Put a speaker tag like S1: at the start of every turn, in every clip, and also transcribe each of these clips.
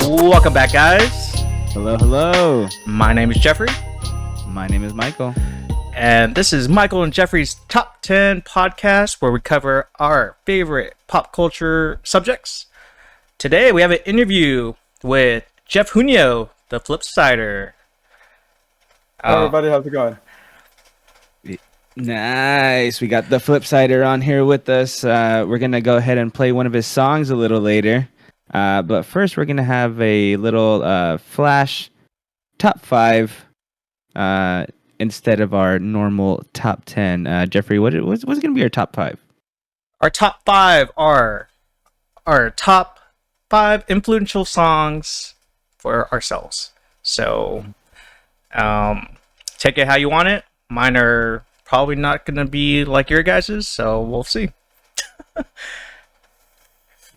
S1: Welcome back, guys.
S2: Hello, hello.
S1: My name is Jeffrey.
S2: My name is Michael.
S1: And this is Michael and Jeffrey's Top 10 podcast where we cover our favorite pop culture subjects. Today we have an interview with Jeff Junio, the Flipsider.
S3: Hi, everybody. How's it going?
S2: Nice. We got the Flipsider on here with us. We're going to go ahead and play one of his songs a little later. But first, we're going to have a little flash top 5 instead of our normal top 10. Jeffrey, what's going to be our top 5?
S1: Our top 5 are our top 5 influential songs for ourselves. So, take it how you want it. Mine are probably not going to be like your guys's, so we'll see.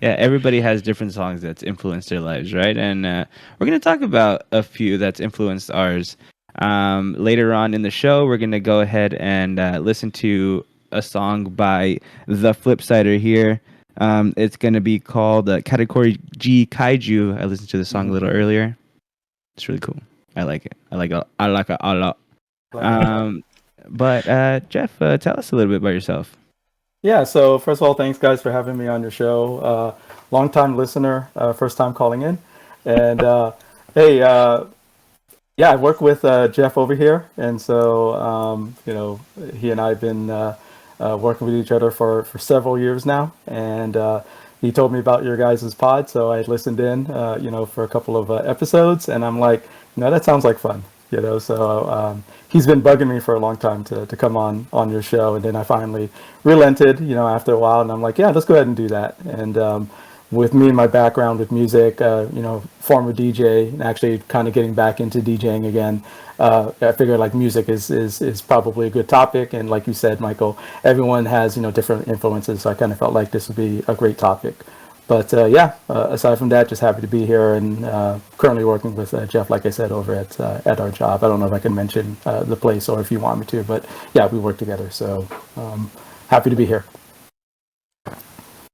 S2: Yeah, everybody has different songs that's influenced their lives, right? And we're going to talk about a few that's influenced ours. Later on in the show, we're going to go ahead and listen to a song by the Flipsider here. It's going to be called category G Kaiju. I listened to the song a little earlier. It's really cool. I like it. I like it a lot. But Jeff, tell us a little bit about yourself.
S3: Yeah, so first of all, thanks guys for having me on your show. Long-time listener, first time calling in. And hey, I work with Jeff over here. And so, he and I have been working with each other for several years now. And he told me about your guys' pod, so I listened in, for a couple of episodes. And I'm like, that sounds like fun. So he's been bugging me for a long time to come on your show, and then I finally relented, after a while, and I'm like, yeah, let's go ahead and do that. And with me and my background with music, former DJ, and actually kind of getting back into DJing again, I figured like music is probably a good topic, and like you said, Michael, everyone has different influences, so I kind of felt like this would be a great topic. But aside from that, just happy to be here and currently working with Jeff, like I said, over at our job. I don't know if I can mention the place or if you want me to, but yeah, we work together. So happy to be here.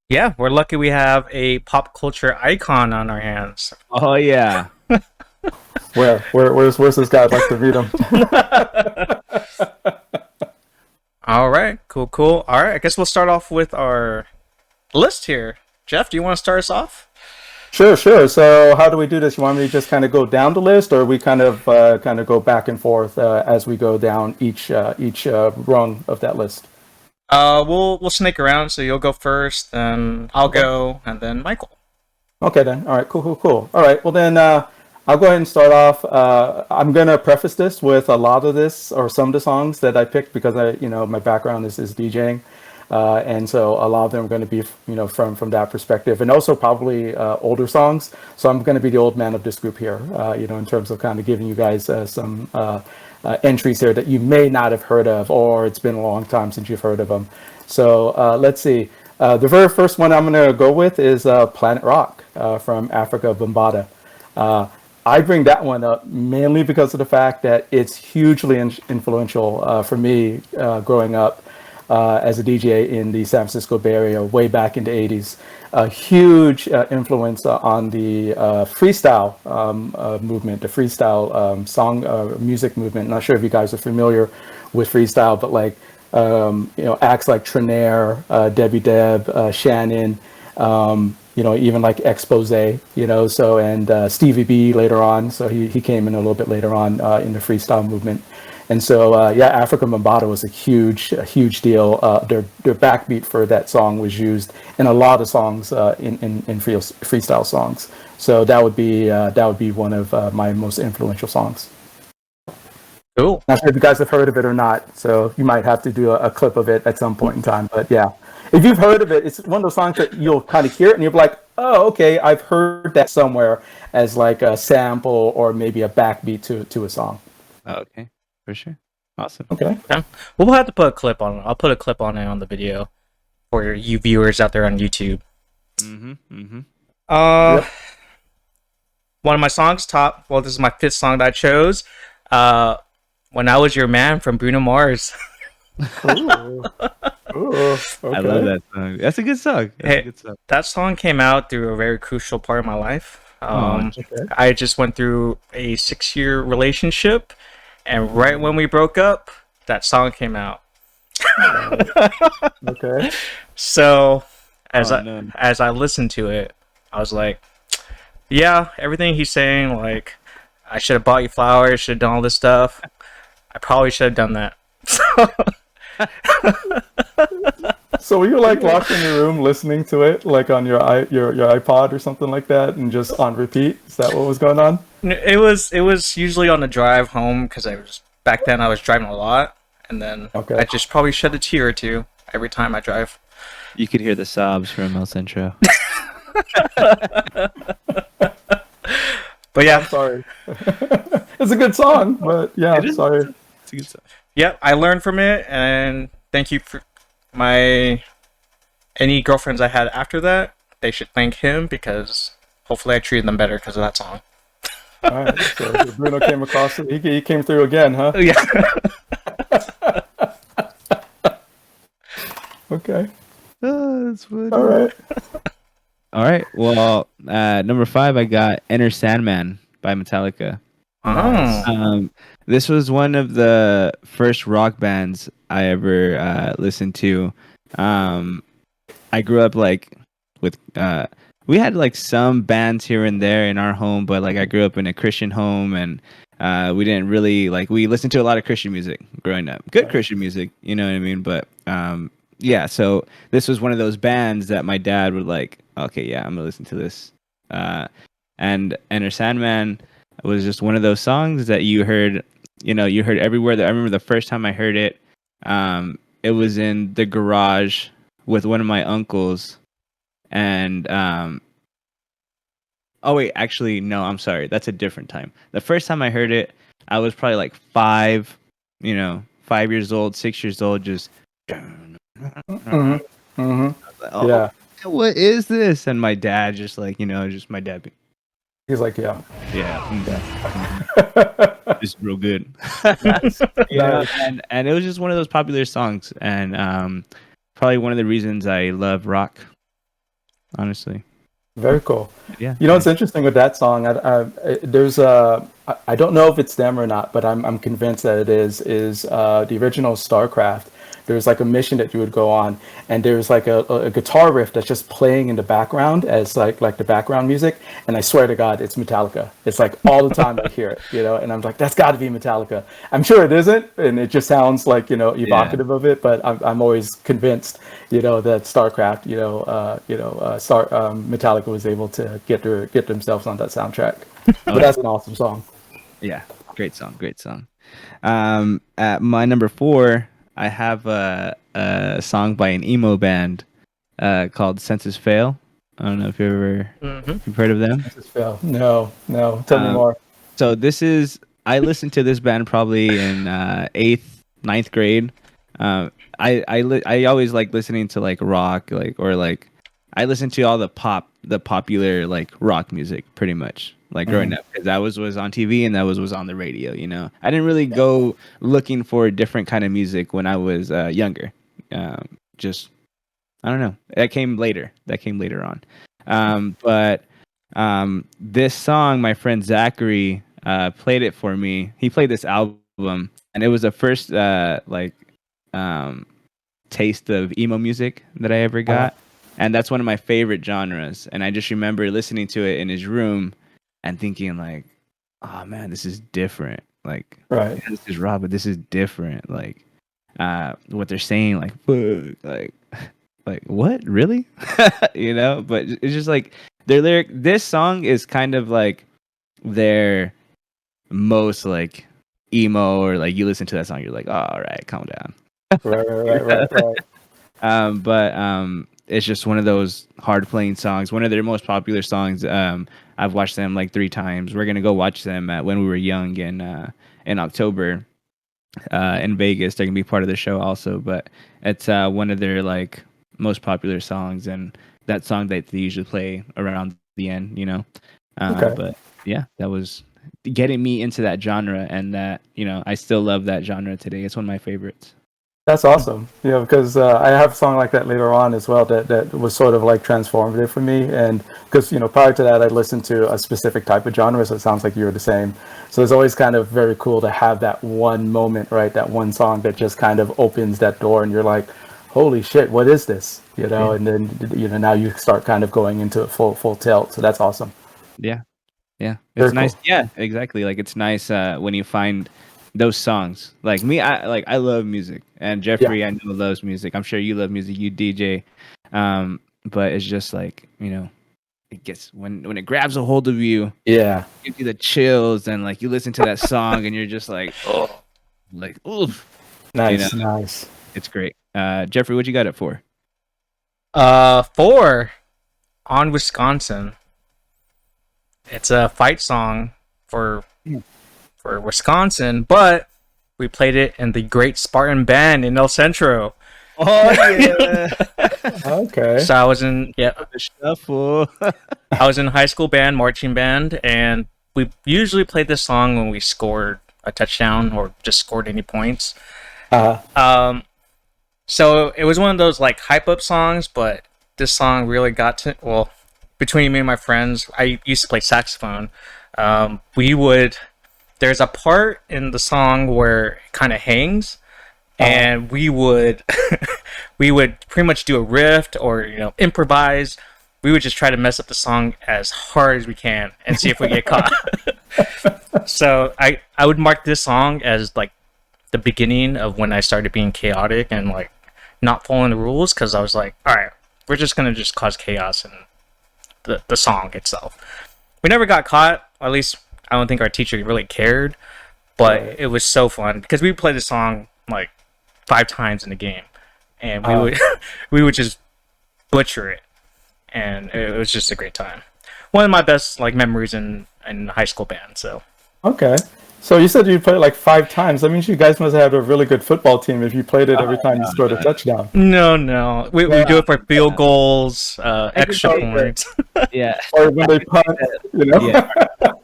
S1: Yeah, we're lucky we have a pop culture icon on our hands.
S2: Oh, yeah.
S3: Where's this guy? I'd like to meet him.
S1: All right, cool. All right, I guess we'll start off with our list here. Jeff, do you want to start us off?
S3: Sure. So how do we do this? You want me to just kind of go down the list, or we kind of go back and forth as we go down each rung of that list?
S1: We'll snake around. So you'll go first, then I'll go, and then Michael. Okay,
S3: then. All right, cool. All right, well then I'll go ahead and start off. I'm gonna preface this with a lot of this or some of the songs that I picked because my background is DJing. And so a lot of them are going to be, from that perspective, and also probably older songs. So I'm going to be the old man of this group here, in terms of kind of giving you guys some entries here that you may not have heard of, or it's been a long time since you've heard of them. So let's see. The very first one I'm going to go with is Planet Rock from Africa Bambaataa. I bring that one up mainly because of the fact that it's hugely influential for me growing up. As a DJ in the San Francisco Bay Area way back in the 80s. A huge influence on the freestyle movement, the freestyle song music movement. Not sure if you guys are familiar with freestyle, but like, acts like Trenair, Debbie Deb, Shannon, even like Expose, so, and Stevie B later on. So he came in a little bit later on in the freestyle movement. And so, Africa Bambaataa was a huge deal. Their backbeat for that song was used in a lot of songs in freestyle songs. So that would be one of my most influential songs.
S1: Cool.
S3: Not sure if you guys have heard of it or not. So you might have to do a clip of it at some point in time. But yeah, if you've heard of it, it's one of those songs that you'll kind of hear it and you'll be like, oh, okay, I've heard that somewhere as like a sample or maybe a backbeat to a song.
S2: Okay. For sure. Awesome.
S3: Okay.
S1: Yeah. We'll have to put a clip on it. I'll put a clip on it on the video for you viewers out there on YouTube.
S3: Yep.
S1: One of my songs this is my 5th song that I chose. When I Was Your Man from Bruno Mars.
S3: Ooh. Okay.
S2: I love that song. That's a good song.
S1: That song came out through a very crucial part of my life. Um,
S3: Okay.
S1: I just went through a 6-year relationship, and right when we broke up, that song came out.
S3: Okay.
S1: So as
S2: Oh
S1: I
S2: no.
S1: as I listened to it, I was like, yeah, everything he's saying, like, I should have bought you flowers, should have done all this stuff. I probably should have done that.
S3: So were you like locked in your room listening to it, like on your iPod or something like that, and just on repeat? Is that what was going on?
S1: It was usually on the drive home because I was back then I was driving a lot, and then
S3: Okay.
S1: I just probably shed a tear or two every time I drive.
S2: You could hear the sobs from El Centro.
S1: But yeah,
S3: I'm sorry. It's a good song, but yeah,
S2: It is.
S3: sorry.
S2: It's a good song.
S1: yeah, I learned from it, and thank you for my any girlfriends I had after that. They should thank him because hopefully I treated them better because of that song.
S3: All right. So Bruno came across it. He came through again, huh?
S1: Yeah.
S3: Okay.
S2: Oh, that's funny.
S3: All right.
S2: All right. Well, number 5, I got Enter Sandman by Metallica.
S1: Oh.
S2: This was one of the first rock bands I ever listened to. I grew up like with we had like some bands here and there in our home, but like I grew up in a Christian home, and we didn't really like we listened to a lot of Christian music growing up. Good Christian music, you know what I mean? But yeah, so this was one of those bands that my dad would like, okay, yeah, I'm gonna listen to this. And Enter Sandman was just one of those songs that you heard, you heard everywhere. That I remember the first time I heard it, it was in the garage with one of my uncles, and oh wait, actually no, I'm sorry, that's a different time. The first time I heard it, I was probably like 5 years old, 6 years old, just.
S3: Mm-hmm. Mm-hmm.
S2: Oh,
S3: Yeah.
S2: what is this? And my dad just like, just my dad.
S3: He's like, yeah.
S2: It's real good.
S3: Nice. Nice.
S2: And it was just one of those popular songs, and probably one of the reasons I love rock, honestly.
S3: Very cool.
S2: Yeah.
S3: You know what's interesting with that song? There's I don't know if it's them or not, but I'm convinced that it is the original StarCraft. There's like a mission that you would go on, and there's like a guitar riff that's just playing in the background as like the background music. And I swear to God, it's Metallica. It's like all the time I hear it, and I'm like, that's got to be Metallica. I'm sure it isn't, and it just sounds like evocative of it. But I'm always convinced, that StarCraft, Metallica was able to get themselves on that soundtrack. But that's an awesome song.
S2: Yeah, great song. At my number 4, I have a song by an emo band called Senses Fail. I don't know if you've heard of them.
S3: This is Phil. No. Tell me more.
S2: So I listened to this band probably in 8th, 9th grade. I always like listening to like rock, I listened to all the popular like rock music pretty much, like growing up, because that was on TV and that was on the radio. I didn't really go looking for a different kind of music when I was younger. Just I don't know. That came later on. But this song, my friend Zachary played it for me. He played this album, and it was the first taste of emo music that I ever got. And that's one of my favorite genres. And I just remember listening to it in his room and thinking like, oh man, this is different. Like,
S3: Right.
S2: yeah, this is raw, but this is different. Like, what they're saying, like, fuck, like what, really? But it's just like their lyric. This song is kind of like their most like emo, or like you listen to that song, you're like, oh, all right, calm down.
S3: Right.
S2: But it's just one of those hard playing songs. One of their most popular songs. I've watched them like 3 times. We're gonna go watch them when we were young in October in Vegas. They're gonna be part of the show also. But it's one of their like most popular songs, and that song that they usually play around the end.
S3: Okay.
S2: But yeah, that was getting me into that genre, and that I still love that genre today. It's one of my favorites.
S3: That's awesome. Because I have a song like that later on as well that was sort of like transformative for me. And because, prior to that, I listened to a specific type of genre, so it sounds like you were the same. So it's always kind of very cool to have that one moment, right? That one song that just kind of opens that door and you're like, holy shit, what is this? And then, now you start kind of going into a full tilt. So that's awesome.
S2: Yeah. Yeah.
S3: Very
S2: It's nice.
S3: cool.
S2: Yeah, exactly. Like it's nice when you find those songs. Like me, I love music, and Jeffrey I know loves music. I'm sure you love music. You DJ, but it's just like it gets when it grabs a hold of you.
S3: Yeah.
S2: It gives you the chills, and like you listen to that song, and you're just like, oh, like oof.
S3: Nice, nice.
S2: It's great. Jeffrey, what you got it for?
S1: 4 on Wisconsin. It's a fight song for Wisconsin, but we played it in the Great Spartan Band in El Centro.
S2: Oh yeah.
S3: Okay.
S1: So I was in
S2: The shuffle.
S1: I was in high school band, marching band, and we usually played this song when we scored a touchdown or just scored any points. So it was one of those like hype up songs, but this song really got to between me and my friends. I used to play saxophone. There's a part in the song where it kind of hangs, and we would pretty much do a riff or improvise. We would just try to mess up the song as hard as we can and see if we get caught. So I would mark this song as like the beginning of when I started being chaotic and like not following the rules, because I was like, all right, we're just gonna just cause chaos in the song itself. We never got caught, at least I don't think our teacher really cared, but it was so fun because we played the song like 5 times in the game, and we would just butcher it, and it was just a great time. One of my best like memories in high school band. So
S3: okay. So you said you played it like 5 times. That means you guys must have had a really good football team if you played it every time you scored a touchdown.
S1: No, we do it for field goals, extra points.
S2: Yeah.
S3: Or when they punt,
S2: Yeah.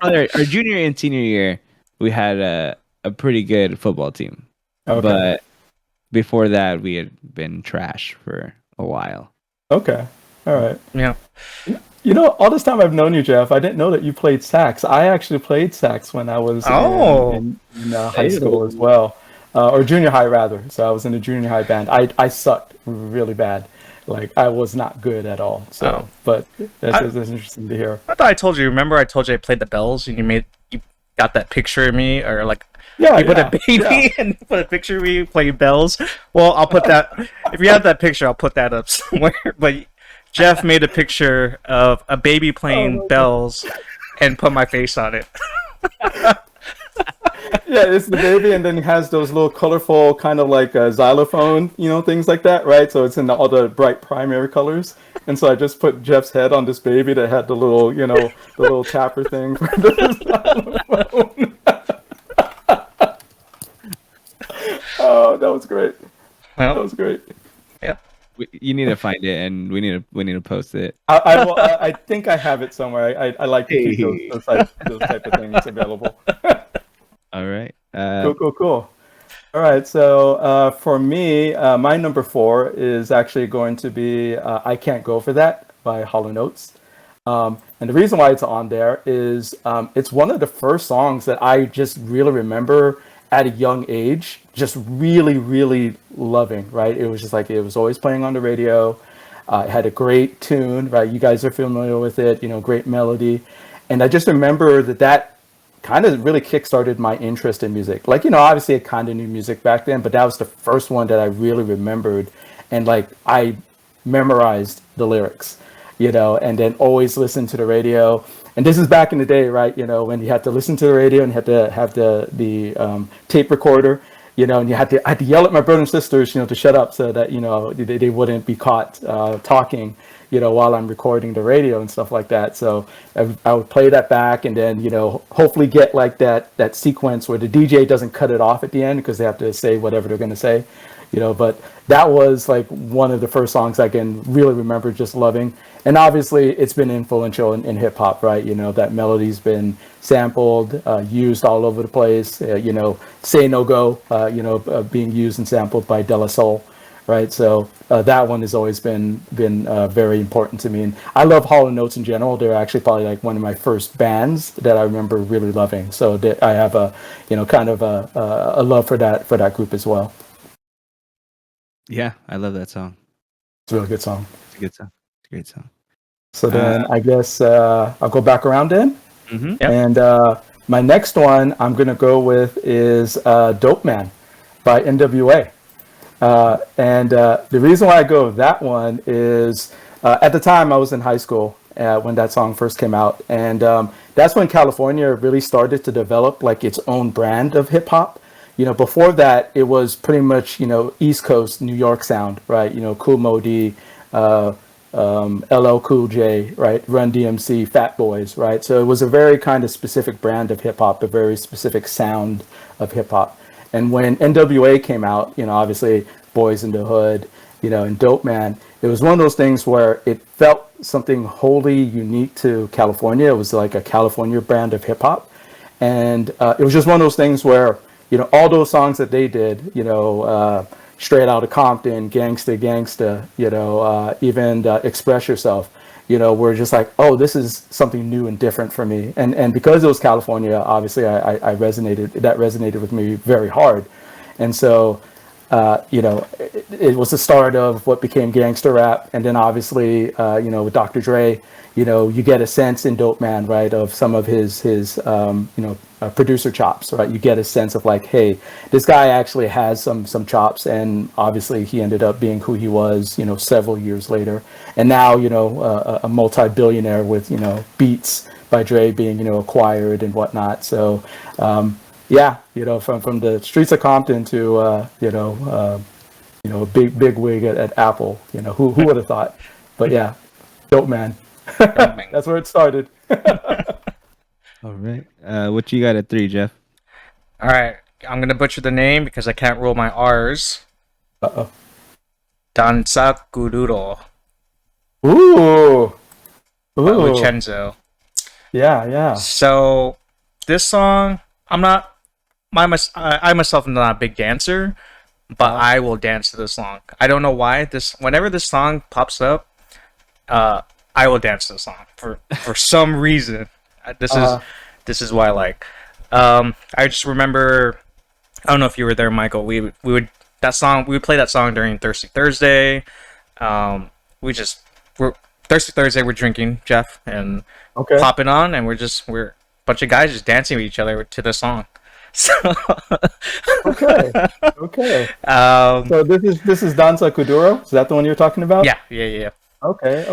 S2: Our junior and senior year, we had a pretty good football team.
S3: Okay.
S2: But before that, we had been trash for a while.
S3: Okay. All right.
S1: Yeah.
S3: All this time I've known you, Jeff, I didn't know that you played sax. I actually played sax when I was in high school as well, or junior high rather. So I was in a junior high band. I sucked really bad. Like I was not good at all. So, but that's interesting to hear.
S1: I thought I told you. Remember, I told you I played the bells, and you got that picture of me, or like you put a baby and put a picture of me playing bells. Well, I'll put that. If you have that picture, I'll put that up somewhere. But Jeff made a picture of a baby playing bells and put my face on it.
S3: Yeah, it's the baby, and then it has those little colorful kind of like xylophone, things like that, right? So it's in all the bright primary colors. And so I just put Jeff's head on this baby that had the little, the little tapper thing for the xylophone. Oh, that was great.
S1: Well,
S3: that was great.
S1: Yeah.
S2: You need to find it, and we need to post it.
S3: I think I have it somewhere. I like to keep those type of things available.
S2: All right.
S3: Cool. All right. So for me, my number 4 is actually going to be "I Can't Go for That" by Hall & Oates. And the reason why it's on there is it's one of the first songs that I just really remember at a young age, just really, really loving, right? It was just like, it was always playing on the radio. It had a great tune, right? You guys are familiar with it, great melody. And I just remember that kind of really kickstarted my interest in music. Like, obviously I kind of knew music back then, but that was the first one that I really remembered. And like, I memorized the lyrics, and then always listened to the radio. And this is back in the day, right? When you had to listen to the radio and you had to have the tape recorder, and I had to yell at my brothers and sisters, to shut up so that, they wouldn't be caught talking, while I'm recording the radio and stuff like that. So I would play that back and then, hopefully get like that sequence where the DJ doesn't cut it off at the end because they have to say whatever they're going to say, But that was like one of the first songs I can really remember just loving. And obviously, it's been influential in hip hop, right? That melody's been sampled, used all over the place. Say No Go, being used and sampled by De La Soul, right? So that one has always been very important to me. And I love Hall and Notes in general. They're actually probably like one of my first bands that I remember really loving. So I have a kind of a love for that group as well.
S2: Yeah, I love that song.
S3: It's a really good song.
S2: It's a good song. It's a great song.
S3: So then I guess I'll go back around then.
S2: Mm-hmm.
S1: Yep.
S3: And my next one I'm going to go with is Dope Man by NWA. And the reason why I go with that one is at the time I was in high school when that song first came out. And that's when California really started to develop like its own brand of hip hop. Before that, it was pretty much, East Coast New York sound, right? Kool Moe Dee, LL Cool J, right? Run DMC, Fat Boys, right? So it was a very kind of specific brand of hip hop, a very specific sound of hip hop. And when NWA came out, obviously Boys in the Hood, and Dope Man, it was one of those things where it felt something wholly unique to California. It was like a California brand of hip hop. And it was just one of those things where, all those songs that they did, Straight Outta Compton, Gangsta Gangsta, even Express Yourself, were just like, oh, this is something new and different for me. And because it was California, obviously I resonated with me very hard. And so, it was the start of what became gangster rap. And then obviously, with Dr. Dre, you get a sense in Dope Man, right, of some of his producer chops, right? You get a sense of like, hey, this guy actually has some chops, and obviously he ended up being who he was, several years later, and now, a multi-billionaire with, Beats by Dre being, acquired and whatnot. So, yeah, from the streets of Compton to, big wig at Apple, who would have thought? But yeah, Dope Man. That's where it started.
S2: All right. What you got at 3, Jeff?
S1: All right, I'm gonna butcher the name because I can't roll my R's.
S3: Uh-oh.
S1: Dansakuduro
S3: Ooh.
S1: by
S3: Ooh.
S1: Vincenzo.
S3: Yeah.
S1: So this song, I myself am not a big dancer, but I will dance to this song. I don't know why. Whenever this song pops up, I will dance to the song for some reason. This is why I like. I just remember. I don't know if you were there, Michael. We would play that song during Thirsty Thursday. We're Thirsty Thursday. We're drinking, Jeff, and popping on, and we're a bunch of guys just dancing with each other to the song. So
S3: Okay. So this is Danza Kuduro. Is that the one you're talking about?
S1: Yeah.
S3: Okay.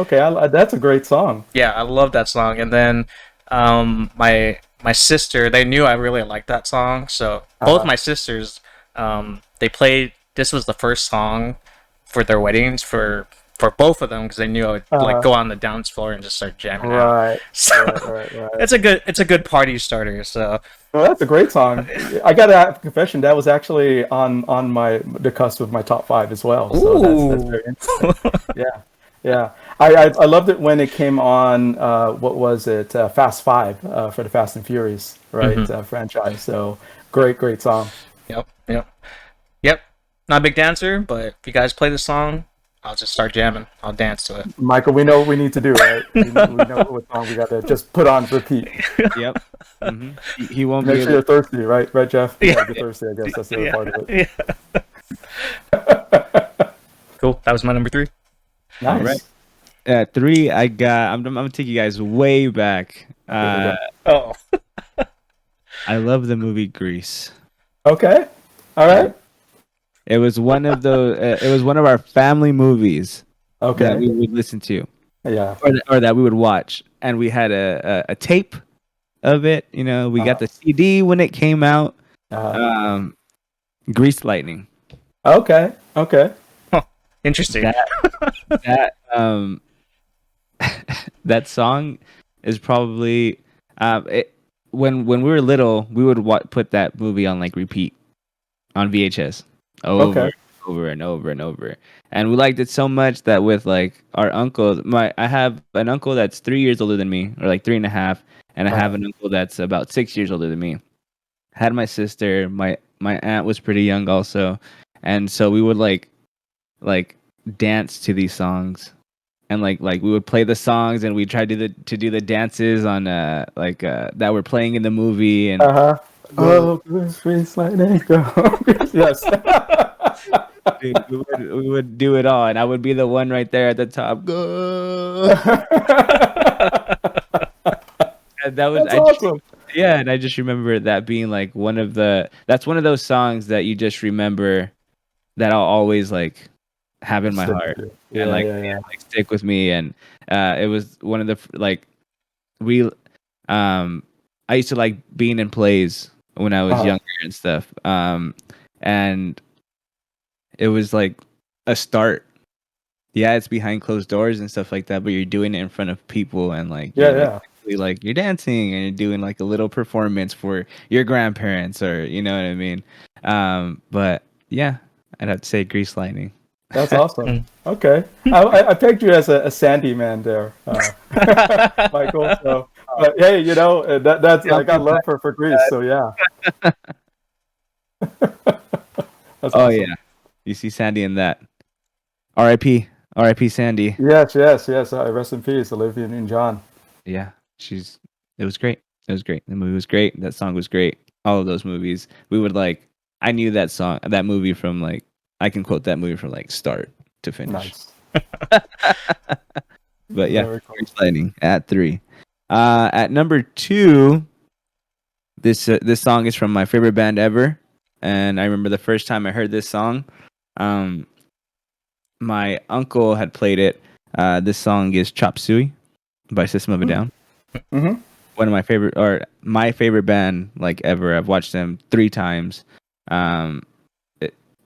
S3: That's a great song.
S1: Yeah, I love that song. And then my sister, they knew I really liked that song. So both my sisters, they played. This was the first song for their weddings for both of them because they knew I would like go on the dance floor and just start jamming out.
S3: Right.
S1: So
S3: Right.
S1: it's a good party starter. So
S3: Well, that's a great song. I got to have a confession. That was actually on the cusp of my top 5 as well. So that's very interesting. Yeah. I loved it when it came on. What was it? Fast 5 for the Fast and Furious, right? Franchise. So great song.
S1: Yep. Not a big dancer, but if you guys play the song, I'll just start jamming. I'll dance to it.
S3: Michael, we know what we need to do, right? we know what song we got to just put on repeat.
S2: Yep. Mm-hmm. He won't
S3: Make
S2: be
S3: sure you're thirsty, right? Right, Jeff? Yeah, you're thirsty. I guess that's the other part of it.
S1: Cool. That was my number 3.
S3: Nice.
S2: All right. At 3, I'm gonna take you guys way back.
S1: Oh.
S2: I love the movie Grease.
S3: Okay. All right.
S2: It was one of our family movies that we would listen to, or that we would watch, and we had a tape of it. We got the CD when it came out. Grease Lightning.
S3: Okay.
S1: Huh. Interesting.
S2: That song is probably when we were little, we would put that movie on like repeat on VHS over over and over and over. And we liked it so much that with like our uncle, I have an uncle that's 3 years older than me, or like 3.5, and I have an uncle that's about 6 years older than me. Had my sister, my aunt was pretty young also, and so we would like dance to these songs, and like we would play the songs, and we tried to do the dances on that were playing in the movie, and
S3: Oh, Chris Lightning, go. Yes.
S2: dude, we would do it all, and I would be the one right there at the top. Go. And that was
S3: That's awesome.
S2: yeah, and I just remember that being like that's one of those songs that you just remember that I'll always like have in my heart
S3: Yeah,
S2: and like,
S3: yeah.
S2: like stick with me. And it was one of the like we I used to like being in plays when I was younger and stuff. And it was like a start. Yeah, it's behind closed doors and stuff like that, but you're doing it in front of people, and like like you're dancing and you're doing like a little performance for your grandparents, or you know what I mean. But yeah, I'd have to say Grease Lightning.
S3: That's awesome. Okay, I pegged you as a Sandy man there, Michael. So, but hey, you know that's I got love for Grease. So yeah. That's awesome.
S2: Yeah, you see Sandy in that. R.I.P. R.I.P. Sandy.
S3: Yes. Rest in peace, Olivia Newton-John.
S2: Yeah, it was great. It was great. The movie was great. That song was great. All of those movies. We would like. I knew that movie from like. I can quote that movie from like start to finish.
S3: Nice.
S2: But yeah, Grease Lightning at 3. At number 2, this song is from my favorite band ever, and I remember the first time I heard this song. My uncle had played it. This song is Chop Suey by System of a Down.
S3: Mm-hmm.
S2: One of my favorite band like ever. I've watched them 3 times.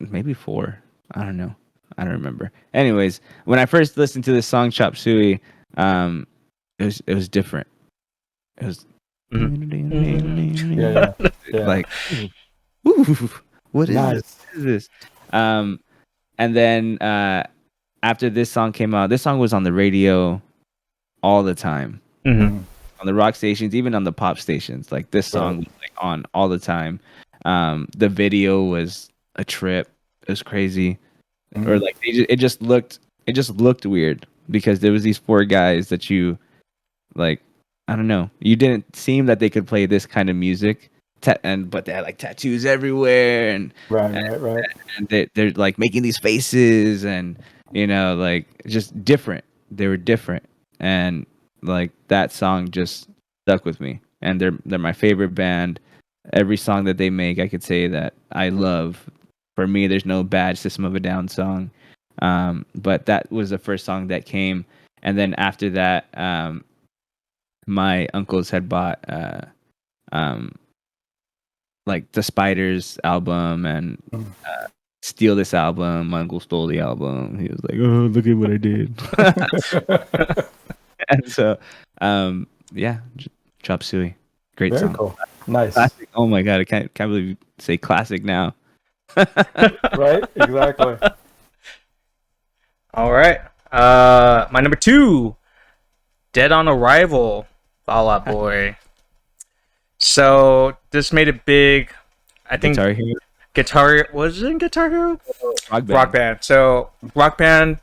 S2: Maybe 4. I don't know. I don't remember. Anyways, when I first listened to this song Chop Suey, it was different. It was like, ooh, what is this? What is this? And then after this song came out, this song was on the radio all the time.
S1: Mm-hmm.
S2: On the rock stations, even on the pop stations. Like this song was like on all the time. The video was a trip. It was crazy. Mm-hmm. Or like it just looked weird because there was these 4 guys that you like, I don't know. You didn't seem that they could play this kind of music. But they had like tattoos everywhere, and
S3: right.
S2: And they're like making these faces, and you know, like just different. They were different, and like that song just stuck with me. And they're my favorite band. Every song that they make, I could say that I love. For me, there's no bad System of a Down song. But that was the first song that came, and then after that, my uncles had bought like the Spiders album and Steal This album. My uncle stole the album. He was like, "Oh, look at what I did." And so, yeah, Chop Suey, great
S3: Very
S2: song.
S3: Cool. Nice.
S2: Classic. Oh my god, I can't believe you say classic now.
S3: Right? Exactly.
S1: All right. My number 2, Dead on Arrival, Fall Out Boy. So this made it big. I think Guitar Hero. Was it Guitar Hero? Rock Band. So Rock Band,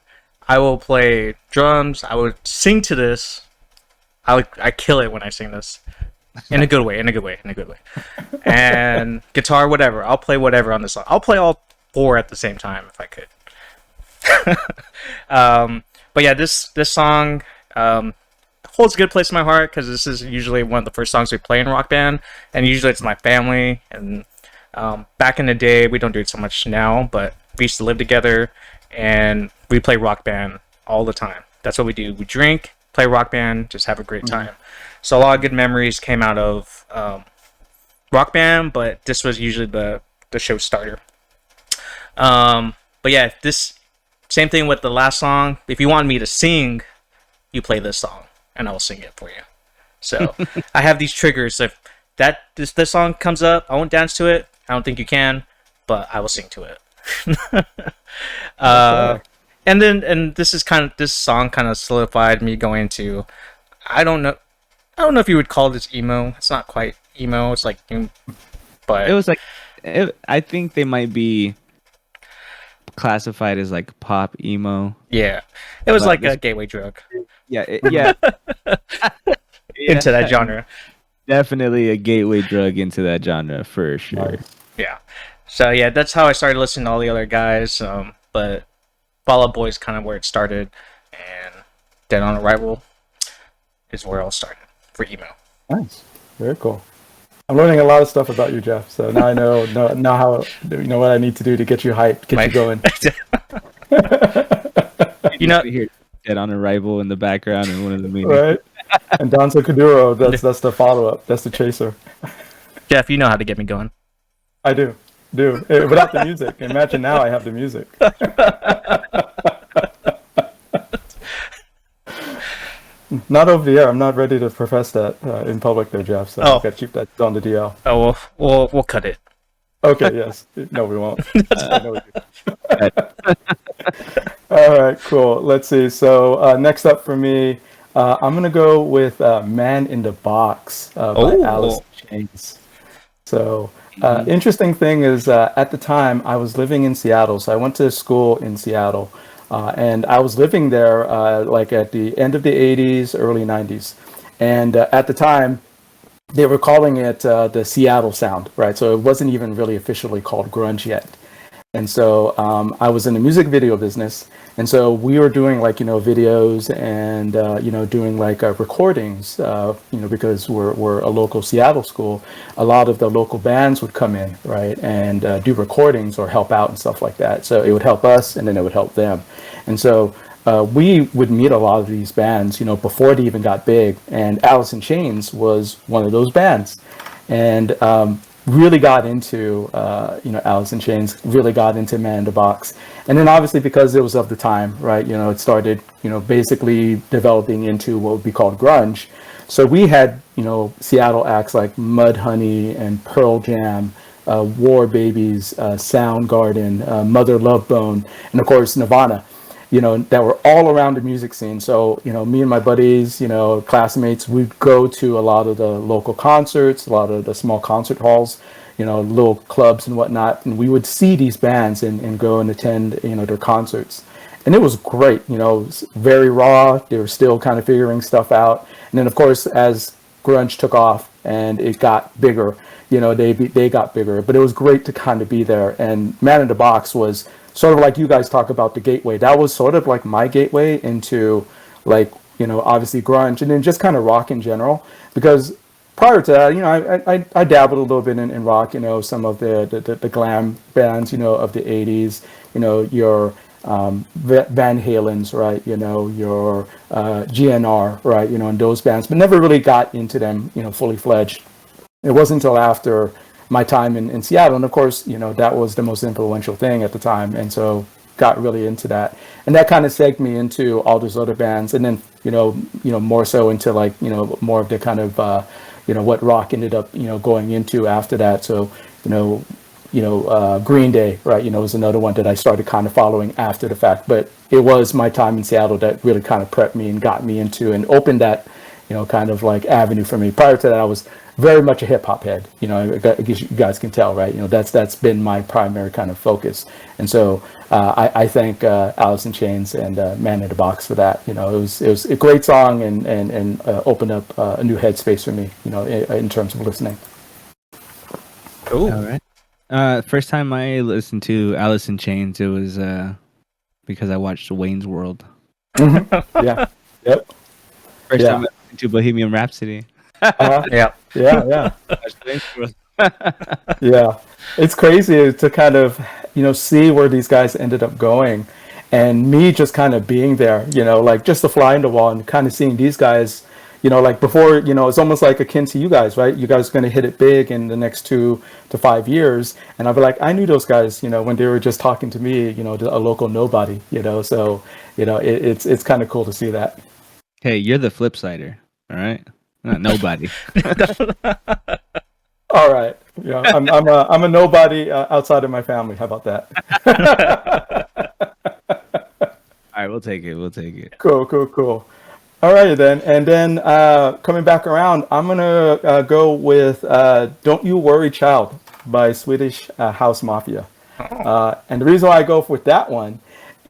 S1: I will play drums. I would sing to this. I kill it when I sing this. In a good way. And guitar, whatever. I'll play whatever on this song. I'll play all 4 at the same time if I could. But yeah, this song holds a good place in my heart because this is usually one of the first songs we play in Rock Band, and usually it's my family. And back in the day, we don't do it so much now, but we used to live together, and we play Rock Band all the time. That's what we do. We drink, play Rock Band, just have a great time. So a lot of good memories came out of Rock Band, but this was usually the show starter. But yeah, this same thing with the last song. If you want me to sing, you play this song, and I will sing it for you. So I have these triggers. If this song comes up, I won't dance to it. I don't think you can, but I will sing to it.
S3: Okay.
S1: And this song kind of solidified me going to, I don't know, if you would call this emo. It's not quite emo. It's like, but
S2: It was like, I think they might be classified as like pop emo.
S1: yeah, it was
S2: But
S1: like
S2: this,
S1: a gateway drug
S2: yeah, yeah,
S1: into that
S2: yeah,
S1: genre.
S2: definitely a gateway drug into that genre for sure.
S3: Nice.
S1: Yeah. So yeah, that's how I started listening to all the other guys. But Fall Out Boy is kind of where it started, and Dead on Arrival is where it all started for emo.
S3: Nice. Very cool. I'm learning a lot of stuff about you, Jeff. So now I know how what I need to do to get you hyped, get you going.
S1: You know,
S2: We hear Dead on Arrival in the background and one of the main.
S3: Right. And Danza Kuduro, that's the follow up. That's the chaser.
S1: Jeff, you know how to get me going.
S3: I do. Without the music. Imagine now I have the music. Not over the air. I'm not ready to profess that in public there, Jeff. So
S1: Oh.
S3: I've got to keep that on the DL.
S1: Oh, we'll cut it.
S3: Okay, yes. No, we won't. No, we All right, cool. Let's see. So next up for me, I'm going to go with Man in the Box by
S1: Oh.
S3: Alice in Chains. So interesting thing is at the time I was living in Seattle. So I went to school in Seattle. And I was living there like at the end of the 80s, early 90s. And at the time, they were calling it the Seattle sound, right? So it wasn't even really officially called grunge yet. And so I was in the music video business. And so we were doing like, videos and, doing like recordings, because we're a local Seattle school. A lot of the local bands would come in, right, and do recordings or help out and stuff like that. So it would help us and then it would help them. And so we would meet a lot of these bands, before they even got big. And Alice in Chains was one of those bands. And really got into Alice in Chains, really got into Man in the Box, and then obviously because it was of the time, right? it started basically developing into what would be called grunge. So we had Seattle acts like Mudhoney and Pearl Jam, War Babies, Soundgarden, Mother Love Bone, and of course Nirvana. That were all around the music scene. So, me and my buddies, classmates, we'd go to a lot of the local concerts, a lot of the small concert halls, little clubs and whatnot. And we would see these bands and go and attend, their concerts. And it was great, it was very raw. They were still kind of figuring stuff out. And then, of course, as grunge took off and it got bigger, they got bigger. But it was great to kind of be there. And Man in the Box was sort of like you guys talk about the gateway. That was sort of like my gateway into like, obviously grunge and then just kind of rock in general. Because prior to that, I dabbled a little bit in rock, some of the glam bands, of the 80s, your Van Halen's, right, your GNR, right, and those bands, but never really got into them, fully fledged. It wasn't until after my time in Seattle, and of course, that was the most influential thing at the time, and so got really into that, and that kind of segged me into all those other bands, and then more so into like more of the kind of what rock ended up going into after that. So Green Day, right, was another one that I started kind of following after the fact, but it was my time in Seattle that really kind of prepped me and got me into and opened that kind of like avenue for me. Prior to that, I was very much a hip hop head. I guess you guys can tell, right? That's been my primary kind of focus. And so I thank Alice in Chains and Man in the Box for that. It was a great song and opened up a new headspace for me. In terms of listening.
S1: Cool.
S2: All right. First time I listened to Alice in Chains, it was because I watched Wayne's World.
S3: Mm-hmm. Yeah. Yep.
S2: First time I listened to Bohemian Rhapsody.
S1: Yeah.
S3: Yeah. Yeah. It's crazy to kind of, see where these guys ended up going, and me just kind of being there, like just a fly in the wall and kind of seeing these guys, like before, it's almost like akin to you guys, right? You guys are going to hit it big in the next 2 to 5 years. And I'll be like, I knew those guys, when they were just talking to me, a local nobody, so, it's kind of cool to see that.
S2: Hey, you're the Flipsider, all right? Not nobody.
S3: All right. Yeah, I'm a nobody outside of my family. How about that?
S2: All right, we'll take it. We'll take it.
S3: Cool, cool, cool. All right then, and then coming back around, I'm gonna go with "Don't You Worry, Child" by Swedish House Mafia. And the reason why I go with that one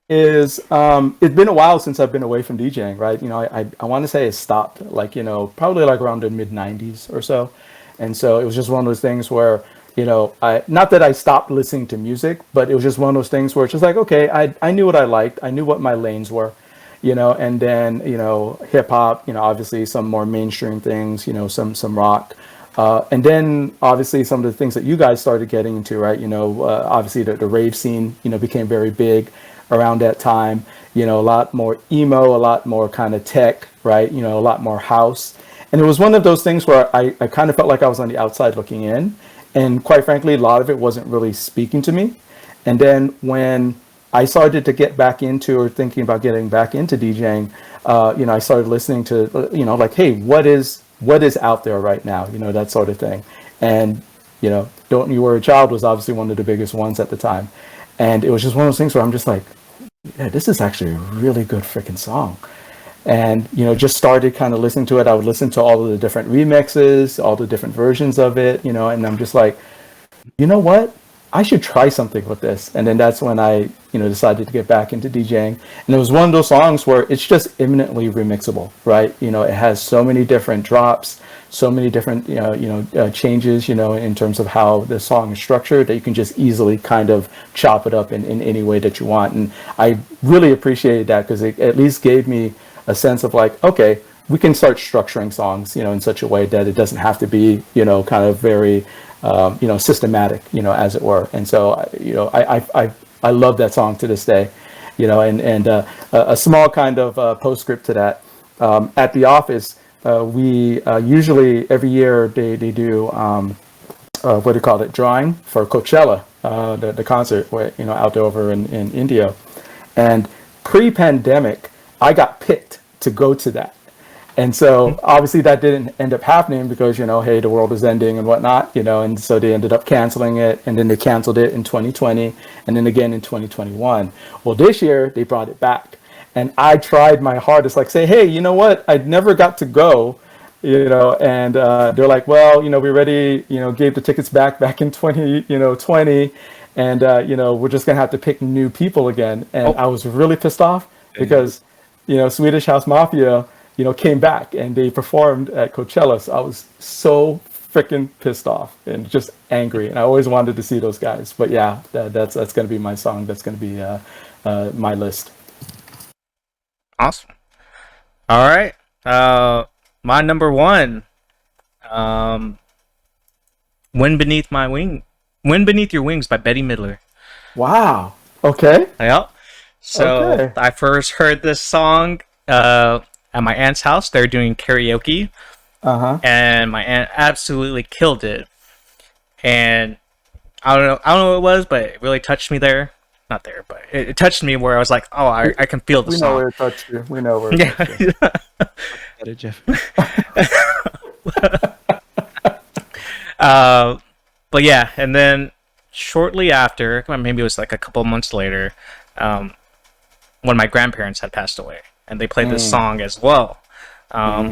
S3: is it's been a while since I've been away from DJing, right? You know, I want to say it stopped like, you know, probably like around the mid 90s or so. And so it was just one of those things where, you know, I not that I stopped listening to music, but it was just one of those things where it's just like, okay, I knew what I liked. I knew what my lanes were, you know, and then, you know, hip hop, you know, obviously some more mainstream things, you know, some rock. And then obviously some of the things that you guys started getting into, right? You know, obviously the rave scene, you know, became very big around that time. You know, a lot more emo, a lot more kind of tech, right? You know, a lot more house. And it was one of those things where I kind of felt like I was on the outside looking in. And quite frankly, a lot of it wasn't really speaking to me. And then when I started to get back into or thinking about getting back into DJing, you know, I started listening to, you know, like, hey, what is out there right now? You know, that sort of thing. And, you know, Don't You Worry Child was obviously one of the biggest ones at the time. And it was just one of those things where I'm just like, yeah, this is actually a really good freaking song. And, you know, just started kind of listening to it. I would listen to all of the different remixes, all the different versions of it, you know, and I'm just like, you know what? I should try something with this. And then that's when I, you know, decided to get back into DJing. And it was one of those songs where it's just eminently remixable, right? You know, it has so many different drops, so many different, changes, you know, in terms of how the song is structured that you can just easily kind of chop it up in any way that you want. And I really appreciated that because it at least gave me a sense of like, okay, we can start structuring songs, you know, in such a way that it doesn't have to be, you know, kind of very, systematic, you know, as it were. And so, you know, I love that song to this day, you know, and a small kind of postscript to that. At the office, we usually every year they do what do you call it, drawing for Coachella, the concert where, you know, out there over in India. And pre-pandemic, I got picked to go to that. And so obviously that didn't end up happening because, you know, hey, the world is ending and whatnot, you know, and so they ended up canceling it, and then they canceled it in 2020 and then again in 2021. Well, this year they brought it back, and I tried my hardest, like say, hey, you know what? I never got to go, you know, and they're like, well, you know, we already, you know, gave the tickets back in 2020, and, you know, we're just going to have to pick new people again. And I was really pissed off because, you know, Swedish House Mafia, you know, came back and they performed at Coachella. So I was so freaking pissed off and just angry. And I always wanted to see those guys. But yeah, that's going to be my song. That's going to be my list.
S1: Awesome. All right. My number one, "Wind Beneath Your Wings" by Betty Midler.
S3: Wow. Okay.
S1: Yep. So I first heard this song at my aunt's house. They're doing karaoke, and my aunt absolutely killed it. And I don't know what it was, but it really touched me there. Not there, but it touched me where I was like, oh, I can feel the song.
S3: We know where it touched you. We know where it touched you.
S2: Get it, Jeff.
S1: But yeah, and then shortly after, maybe it was like a couple months later, when my grandparents had passed away, and they played this song as well.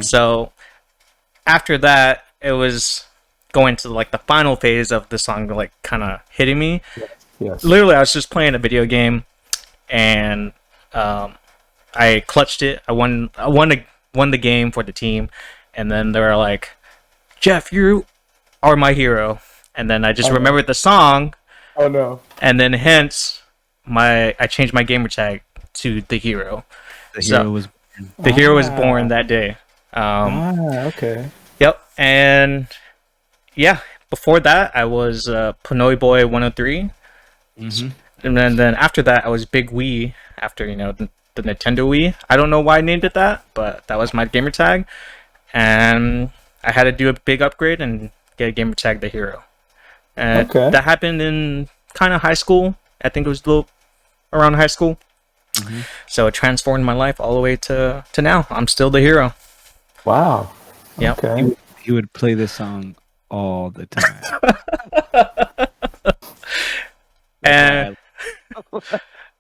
S1: So after that, it was going to like the final phase of the song, like kind of hitting me.
S3: Yes.
S1: Literally, I was just playing a video game, and I clutched it. I won the game for the team, and then they were like, "Jeff, you are my hero." And then I just remembered the song.
S3: Oh no!
S1: And then hence I changed my gamer tag to the hero. The hero was born that day.
S3: Okay.
S1: Yep. And yeah, before that I was Pinoy Boy 103. And then after that I was Big Wii, after, you know, the Nintendo Wii. I don't know why I named it that, but that was my gamer tag. And I had to do a big upgrade and get a gamer tag the hero. And that happened in kind of high school. I think it was a little around high school. So it transformed my life all the way to now. I'm still the hero.
S3: Wow.
S1: Yep.
S3: Okay.
S2: He would play this song all the time.
S1: And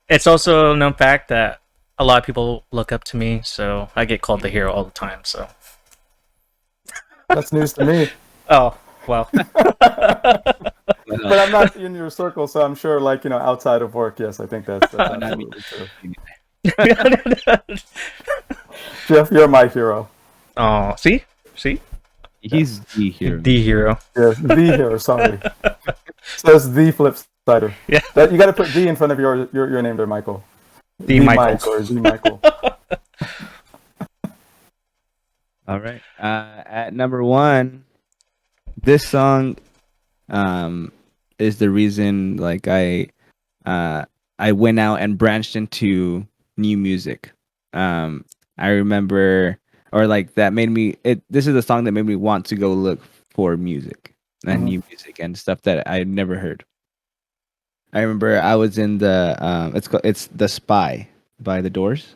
S1: it's also a known fact that a lot of people look up to me, so I get called the hero all the time. So
S3: That's news to me.
S1: oh well.
S3: But I'm not in your circle, so I'm sure, like, outside of work, yes, I think that's absolutely true. Jeff, you're my hero.
S1: Oh, see,
S2: He's the hero.
S1: the hero.
S3: Yes, the hero. Sorry. So it's the Flipsider.
S1: Yeah.
S3: You got to put the in front of your name there, Michael.
S1: The Michael.
S3: Mike or the Michael.
S2: All right. At number 1, this song is the reason like I went out and branched into new music. I remember, or like that made me. This is a song that made me want to go look for music and new music and stuff that I had never heard. I remember I was in the it's The Spy by The Doors.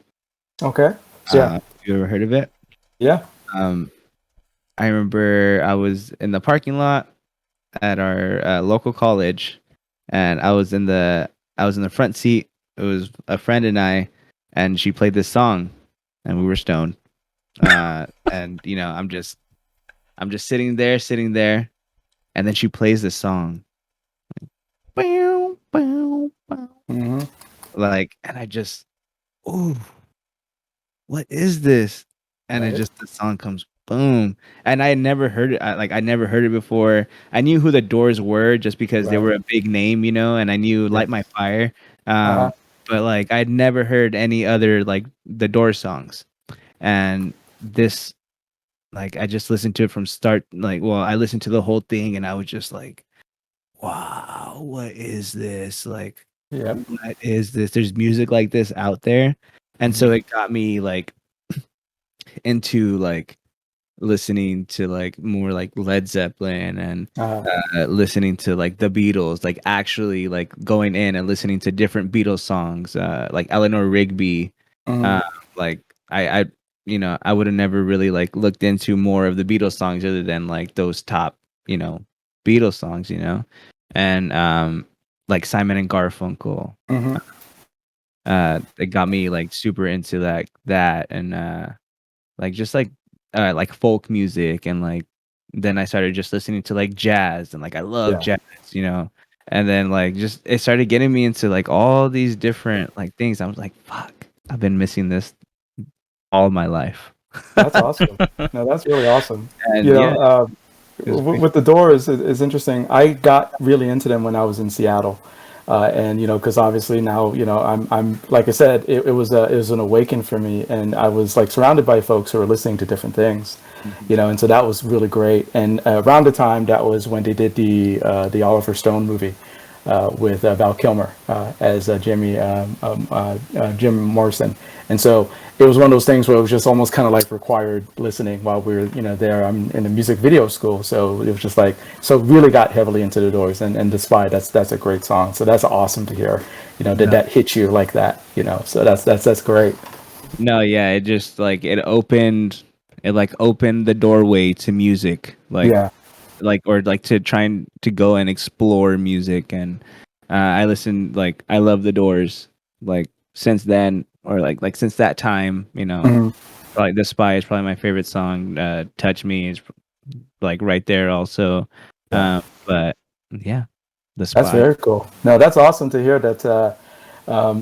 S3: Okay. Yeah.
S2: You ever heard of it?
S3: Yeah.
S2: I remember I was in the parking lot at our local college, and I was in the front seat. It was a friend and I, and she played this song, and we were stoned. And I'm just sitting there, and then she plays this song. Bow, bow, bow.
S3: Mm-hmm.
S2: Like, and I just, ooh, what is this? And
S3: Right.
S2: it just, the song comes boom. And I had never heard it. I never heard it before. I knew who the Doors were just because they
S3: Right.
S2: were a big name, and I knew Light My Fire. But like, I'd never heard any other like the Doors songs. And this, like, I just listened to it from start. Like, well, I listened to the whole thing, and I was just like, wow, what is this? Like,
S3: Yeah.
S2: what is this? There's music like this out there. And so it got me like into like listening to like more like Led Zeppelin and listening to like the Beatles, like actually like going in and listening to different Beatles songs, like Eleanor Rigby. Like I I would have never really like looked into more of the Beatles songs other than like those top, Beatles songs, and like Simon and Garfunkel. It got me like super into that and like just like folk music, and like then I started just listening to like jazz, and like I love jazz, and then like just it started getting me into like all these different like things. I was like, fuck, I've been missing this all my life.
S3: That's awesome. No, that's really awesome.
S2: And
S3: With the Doors is interesting. I got really into them when I was in Seattle, and because obviously now I'm like I said, it was an awakening for me, and I was like surrounded by folks who were listening to different things, and so that was really great. And around the time that was when they did the Oliver Stone movie with Val Kilmer as Jim Morrison, and so it was one of those things where it was just almost kind of like required listening while we were there. I'm in a music video school, so it was just like really got heavily into the Doors, and The Spy, that's a great song. So that's awesome to hear, that hit you like that, so that's great.
S2: No, yeah, it just like it opened the doorway to music, like or like to trying to go and explore music. And I listened, like I love the Doors like since then, or like since that time, like The Spy is probably my favorite song. Touch Me is like right there also. But yeah, The Spy.
S3: That's very cool. No, that's awesome to hear that,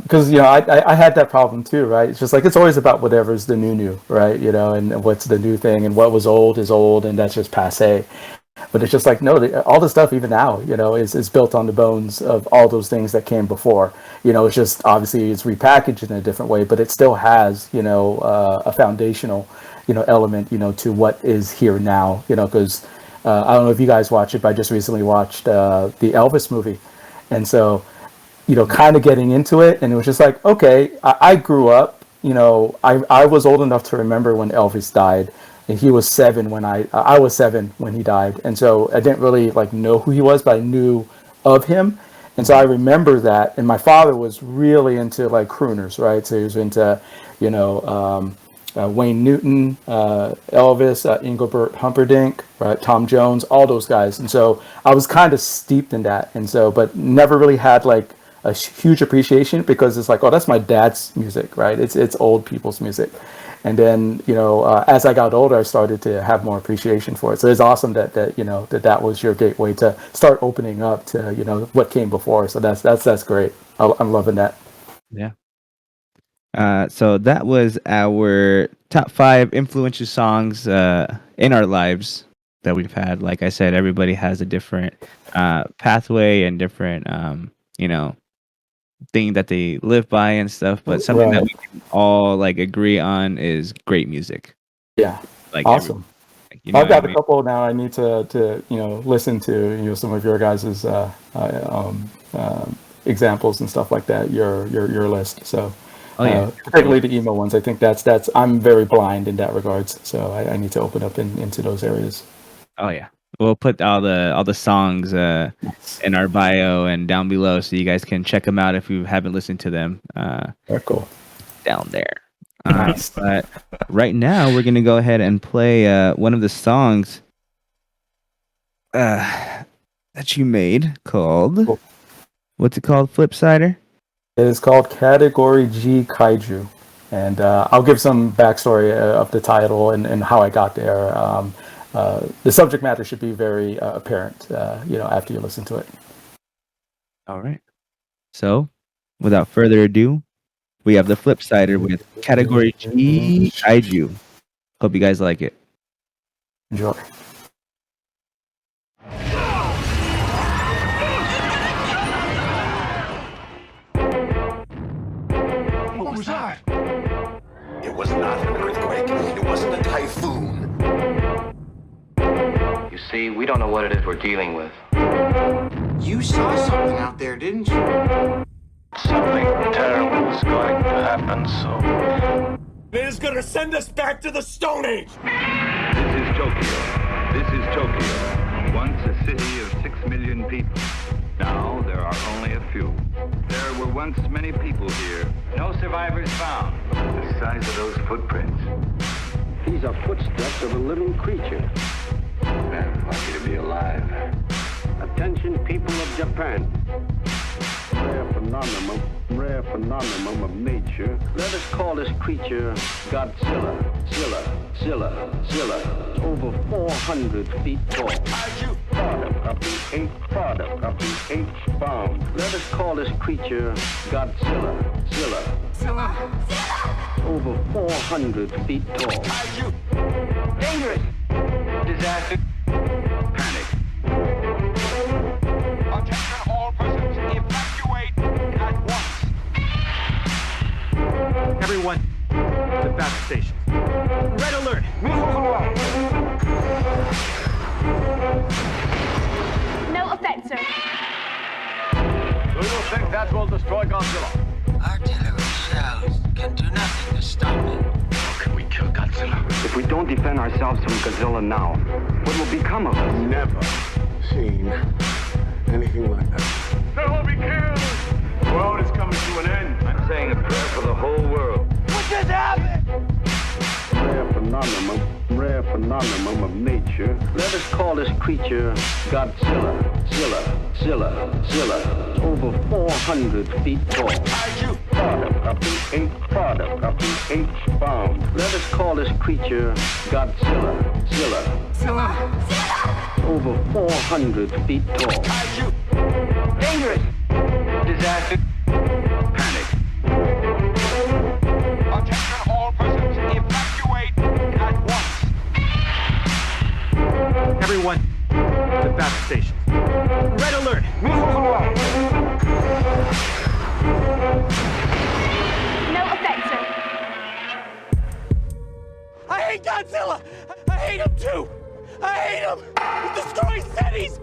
S3: because I had that problem too, right? It's just like it's always about whatever's the new, right? And what's the new thing, and what was old is old, and that's just passé. But it's just like, no, all the stuff even now, is built on the bones of all those things that came before. It's just obviously it's repackaged in a different way, but it still has, a foundational, element, to what is here now. Because I don't know if you guys watch it, but I just recently watched the Elvis movie, and so kind of getting into it, and it was just like, okay, I grew up, I was old enough to remember when Elvis died. And he was 7 when I was 7 when he died, and so I didn't really like know who he was, but I knew of him, and so I remember that. And my father was really into like crooners, right? So he was into, Wayne Newton, Elvis, Engelbert Humperdinck, right, Tom Jones, all those guys. And so I was kind of steeped in that. And so, but never really had like a huge appreciation because it's like, oh, that's my dad's music, right? It's old people's music. And then, as I got older, I started to have more appreciation for it. So it's awesome that was your gateway to start opening up to, what came before. So that's great. I'm loving that.
S2: Yeah. So that was our top 5 influential songs in our lives that we've had. Like I said, everybody has a different pathway and different, thing that they live by and stuff. But something that we can all like agree on is great music.
S3: Yeah,
S2: like
S3: awesome. I've got a couple now. I need to listen to some of your guys's examples and stuff like that. Your list. So. Oh, yeah. Particularly the emo ones. I think that's I'm very blind in that regards. So I need to open up into those areas.
S2: Oh yeah, we'll put all the songs in our bio and down below, so you guys can check them out if you haven't listened to them.
S3: Very cool.
S2: Down there. Nice. But right now we're gonna go ahead and play one of the songs that you made called. Cool. What's it called, Flipsider?
S3: It is called Category G Kaiju, and I'll give some backstory of the title and how I got there. The subject matter should be very apparent, after you listen to it.
S2: All right. So, without further ado, we have the Flipsider with Category G Kaiju. Hope you guys like it.
S3: Enjoy.
S4: What was that? It was not an earthquake. It wasn't a typhoon.
S5: You see, we don't know what it is we're dealing with.
S6: You saw something out there, didn't you?
S5: Something terrible is going to happen soon.
S4: It is going to send us back to the Stone Age.
S7: This is Tokyo. This is Tokyo. Once a city of 6 million people. Now there are only a few. There were once many people here.
S5: No survivors found.
S7: The size of those footprints.
S8: These are footsteps of a living creature.
S7: Man, lucky to be alive.
S8: Attention, people of Japan. Rare phenomenon of nature. Let us call this creature Godzilla. Zilla. Over 400 feet tall. Product of the H-bomb. Let us call this creature Godzilla. Zilla. Over 400 feet tall.
S5: Dangerous. Disaster.
S7: Panic.
S4: Attention all persons, evacuate at once.
S1: Everyone, the battle station. Red alert.
S9: No effect, sir.
S7: Do you think that will destroy Godzilla?
S6: Artillery shells can do nothing to stop it.
S7: How can we kill Godzilla?
S8: If we don't defend ourselves from Godzilla now, what will become of us?
S6: Never seen anything like that.
S7: There will be killed!
S4: The world is coming to an end.
S7: I'm saying a prayer for the whole world.
S4: What just happened?
S8: Rare phenomenon of nature. Let us call this creature Godzilla. Zilla. Over 400 feet tall. Product of the H-bomb. Let us call this creature Godzilla. Zilla. Over 400 feet tall.
S5: Dangerous. Disaster.
S7: Panic.
S4: Attention all persons, evacuate at once.
S1: Everyone, the battle station. Red alert.
S9: No effect, sir.
S4: I hate Godzilla. I hate him too. I hate him. He's destroying cities.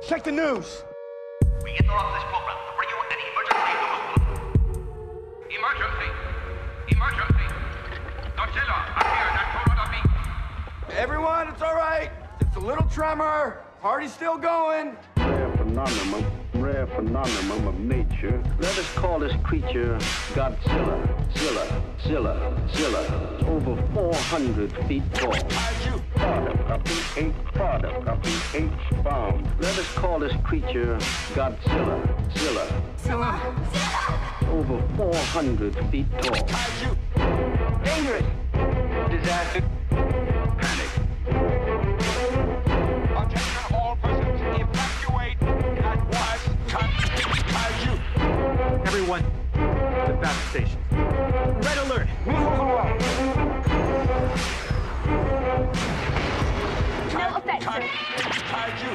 S4: Check the news.
S10: We interrupt this program to bring you an emergency news bulletin. Emergency. Godzilla, appeared at Toronto.
S6: Everyone, it's all right. It's a little tremor. Party's still going.
S8: Rare phenomenon of nature. Let us call this creature Godzilla. Godzilla, over 400 feet tall. Product of the H-bomb. Let us call this creature Godzilla. Over 400 feet tall.
S10: Dangerous. Disaster.
S7: Panic.
S10: Attention all persons. Evacuate at once. Kaiju.
S4: Everyone, the battle station. Red alert.
S9: No effect, sir.
S10: Kaiju.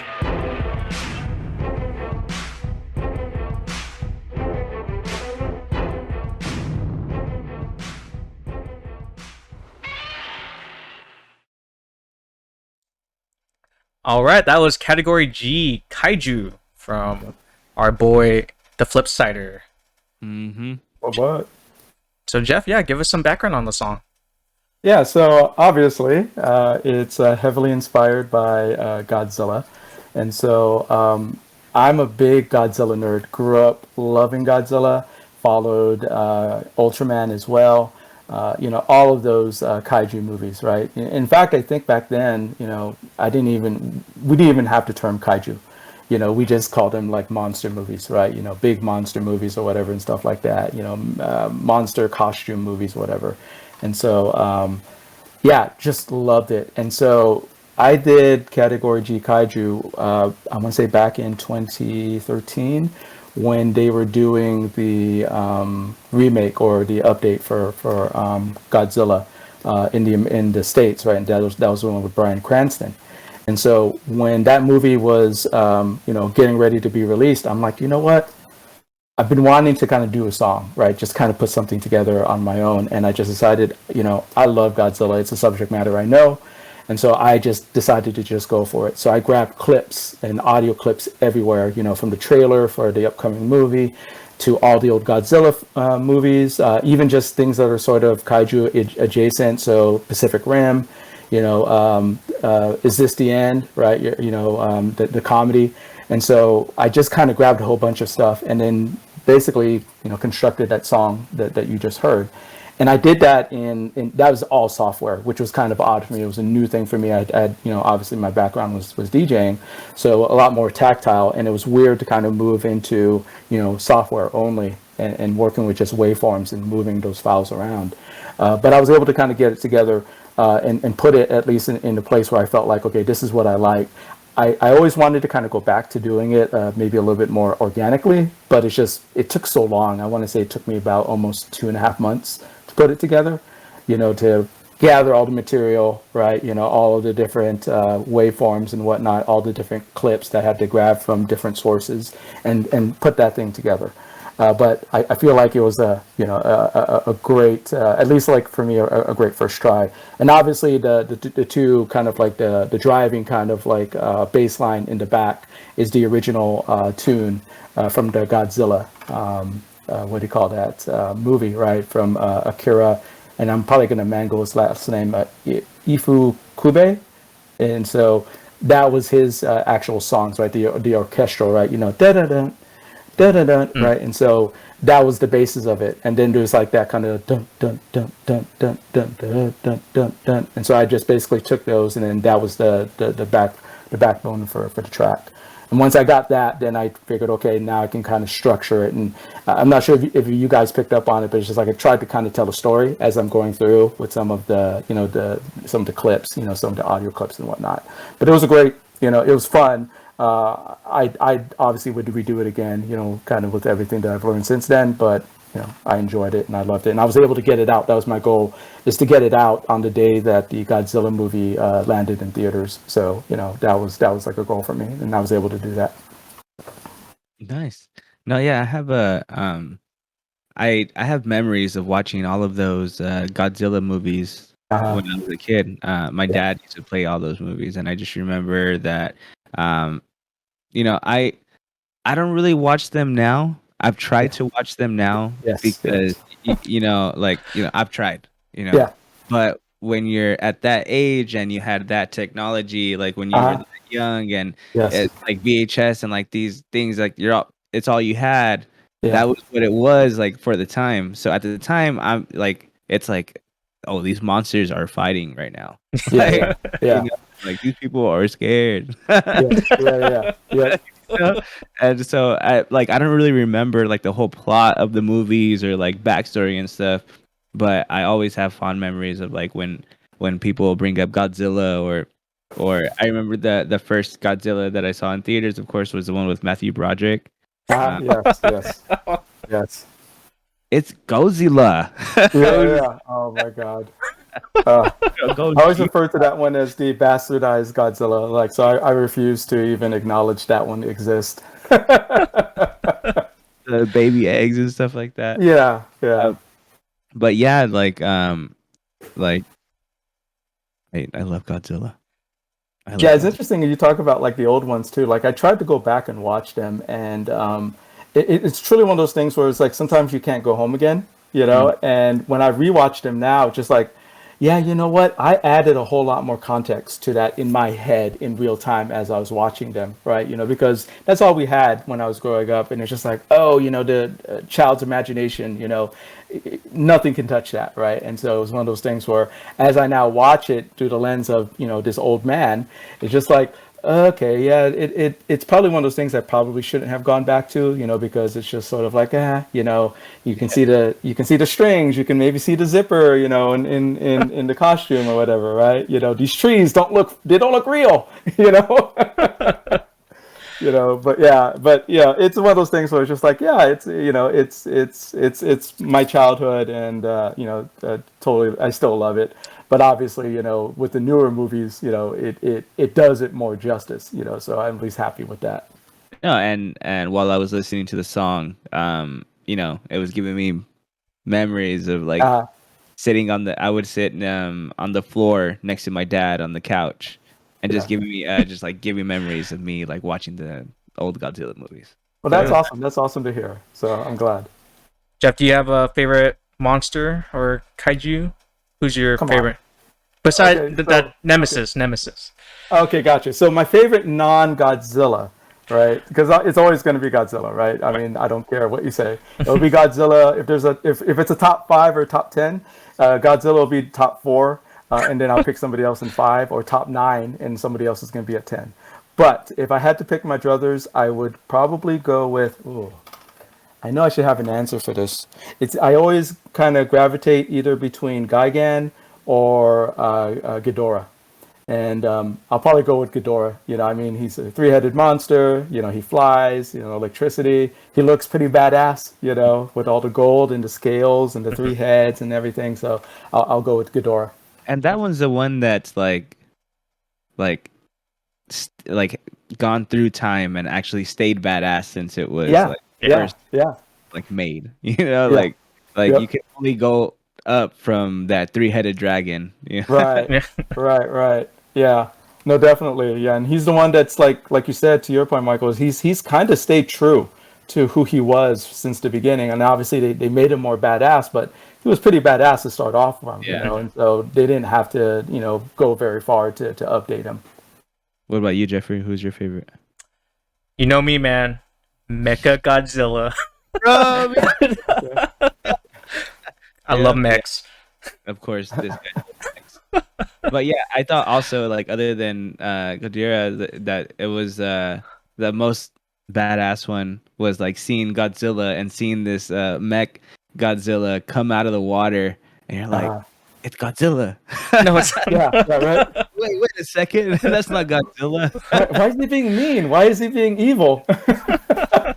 S1: All right, that was category G Kaiju from our boy the Flipsider.
S2: Mm-hmm.
S3: What?
S1: So Jeff, yeah, give us some background on the song.
S3: Yeah, so obviously it's heavily inspired by Godzilla. And so I'm a big Godzilla nerd. Grew up loving Godzilla, followed Ultraman as well. All of those kaiju movies, right? In fact, I think back then, we didn't even have the term kaiju. We just called them like monster movies, right? Big monster movies or whatever and stuff like that. Monster costume movies, whatever. And so, just loved it. And so I did category G Kaiju, I want to say back in 2013 when they were doing the remake or the update for Godzilla in the States, right? And that was the one with Bryan Cranston. And so when that movie was, getting ready to be released, I'm like, you know what? I've been wanting to kind of do a song, right? Just kind of put something together on my own. And I just decided, I love Godzilla. It's a subject matter I know. And so I just decided to just go for it. So I grabbed clips and audio clips everywhere, from the trailer for the upcoming movie to all the old Godzilla movies, even just things that are sort of kaiju adjacent. So Pacific Rim, Is This the End, right? The comedy. And so I just kind of grabbed a whole bunch of stuff and then basically, constructed that song that you just heard. And I did that in that was all software, which was kind of odd for me. It was a new thing for me. I had, obviously my background was DJing, so a lot more tactile, and it was weird to kind of move into, software only and working with just waveforms and moving those files around. But I was able to kind of get it together and put it at least in a place where I felt like, okay, this is what I like. I always wanted to kind of go back to doing it maybe a little bit more organically, but it took so long. I want to say it took me about almost 2.5 months to put it together, to gather all the material, right? All of the different waveforms and whatnot, all the different clips that I had to grab from different sources and put that thing together. But I feel like it was a great, at least like for me, a great first try. And obviously the two kind of like the driving kind of like bass line in the back is the original tune from the Godzilla, what do you call that, movie, right? From Akira, and I'm probably going to mangle his last name, Ifu Kube. And so that was his actual songs, right? The orchestral, right? Da-da-da. Right, and so that was the basis of it, and then there's like that kind of dun dun dun dun dun dun dun dun dun dun, and so I just basically took those, and then that was the backbone for the track. And once I got that, then I figured, okay, now I can kind of structure it. And I'm not sure if you guys picked up on it, but it's just like I tried to kind of tell a story as I'm going through with some of the some of the clips, some of the audio clips and whatnot. But it was a great, it was fun. I obviously would redo it again, kind of with everything that I've learned since then, but I enjoyed it and I loved it, and I was able to get it out. That was my goal, is to get it out on the day that the Godzilla movie landed in theaters. So that was like a goal for me, and I was able to do that.
S2: Nice. No, yeah, I have I have memories of watching all of those Godzilla movies when I was a kid. My dad used to play all those movies, and I just remember that. I don't really watch them now. I've tried to watch them now because I've tried,
S3: Yeah.
S2: But when you're at that age and you had that technology, like when you were that young and it's like VHS and like these things, like it's all you had.
S3: Yeah.
S2: That was what it was like for the time. So at the time, I'm like, it's like, oh, these monsters are fighting right now.
S3: Yeah, yeah.
S2: Like these people are scared.
S3: Yeah.
S2: You know? And so I don't really remember like the whole plot of the movies or like backstory and stuff, but I always have fond memories of like when people bring up Godzilla or I remember the first Godzilla that I saw in theaters, of course, was the one with Matthew Broderick.
S3: Yes.
S2: It's Godzilla.
S3: Yeah. Oh my God. I always refer to that one as the bastardized Godzilla. Like, so I refuse to even acknowledge that one exists.
S2: The baby eggs and stuff like that.
S3: Yeah.
S2: But yeah, like I love Godzilla.
S3: It's interesting you talk about like the old ones too. Like I tried to go back and watch them, and it's truly one of those things where it's like sometimes you can't go home again, you know. And when I rewatch them now, just like, yeah, you know what? I added a whole lot more context to that in my head in real time as I was watching them, right? You know, because that's all we had when I was growing up, and it's just like, oh, you know, the child's imagination, you know, nothing can touch that, right? And so it was one of those things where, as I now watch it through the lens of, you know, this old man, it's just like, okay, yeah, it's probably one of those things I probably shouldn't have gone back to, you know, because it's just sort of like, you know, you can see the strings, you can maybe see the zipper, you know, in the costume or whatever, right? You know, these trees don't look real, you know. You know, but yeah, it's one of those things where it's just like, yeah, it's, you know, it's my childhood, and you know, totally, I still love it. But obviously, you know, with the newer movies, you know, it does it more justice, you know. So I'm at least happy with that.
S2: No, and while I was listening to the song, you know, it was giving me memories of like sitting I would sit on the floor next to my dad on the couch. And just giving me, giving memories of me like watching the old Godzilla movies.
S3: Well, that's awesome. That's awesome to hear. So I'm glad.
S1: Jeff, do you have a favorite monster or kaiju? Who's your favorite? Besides that Nemesis.
S3: Okay, gotcha. So my favorite non-Godzilla, right? Because it's always going to be Godzilla, right? I mean, I don't care what you say. It'll be Godzilla. If it's a top 5 or top 10, Godzilla will be top 4. And then I'll pick somebody else in 5 or top 9, and somebody else is going to be at 10. But if I had to pick my druthers, I would probably go with. I know I should have an answer for this. I always kind of gravitate either between Gigan or Ghidorah, and I'll probably go with Ghidorah. You know, I mean, he's a 3-headed monster. You know, he flies. You know, electricity. He looks pretty badass. You know, with all the gold and the scales and the 3 heads and everything. So I'll go with Ghidorah.
S2: And that one's the one that's like gone through time and actually stayed badass since it was first made. You know, like you can only go up from that 3-headed dragon. You know?
S3: Right. Yeah. No, definitely. Yeah, and he's the one that's like you said, to your point, Michael, is he's kind of stayed true to who he was since the beginning. And obviously they made him more badass, but he was pretty badass to start off from, you know, and so they didn't have to, you know, go very far to update him.
S2: What about you, Jeffrey? Who's your favorite?
S1: You know me, man. Mecha Godzilla. I love mechs.
S2: Of course, this guy. But yeah, I thought also, like, other than Ghidorah, that it was the most badass one was like seeing Godzilla and seeing this mech Godzilla come out of the water, and you're like, it's Godzilla.
S1: No, it's not.
S3: Right.
S2: Wait a second, that's not Godzilla.
S3: Why is he being mean? Why is he being evil?
S2: Good.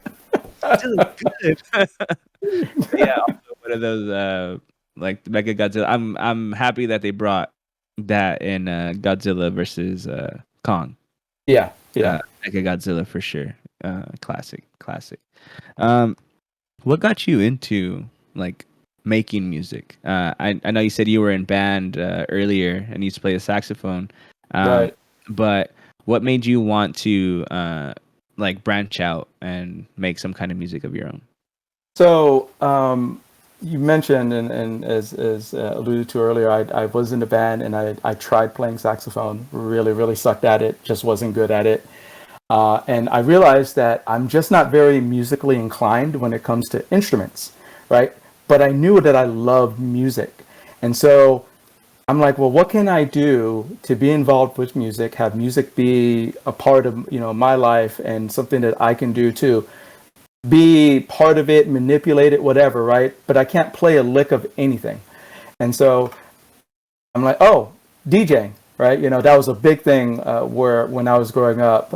S2: Yeah, also one of those like Mega Godzilla. I'm happy that they brought that in Godzilla versus Kong.
S3: Yeah.
S2: Mega Godzilla for sure. Classic. What got you into like making music? I know you said you were in band earlier and you used to play the saxophone.
S3: Right.
S2: But what made you want to like branch out and make some kind of music of your own?
S3: So you mentioned and as alluded to earlier, I was in the band and I tried playing saxophone. Really sucked at it. Just wasn't good at it. And I realized that I'm just not very musically inclined when it comes to instruments, right? But I knew that I loved music. And so I'm like, well, what can I do to be involved with music, have music be a part of, my life, and something that I can do to be part of it, manipulate it, whatever, right? But I can't play a lick of anything. And so I'm like, oh, DJing, right? That was a big thing where when I was growing up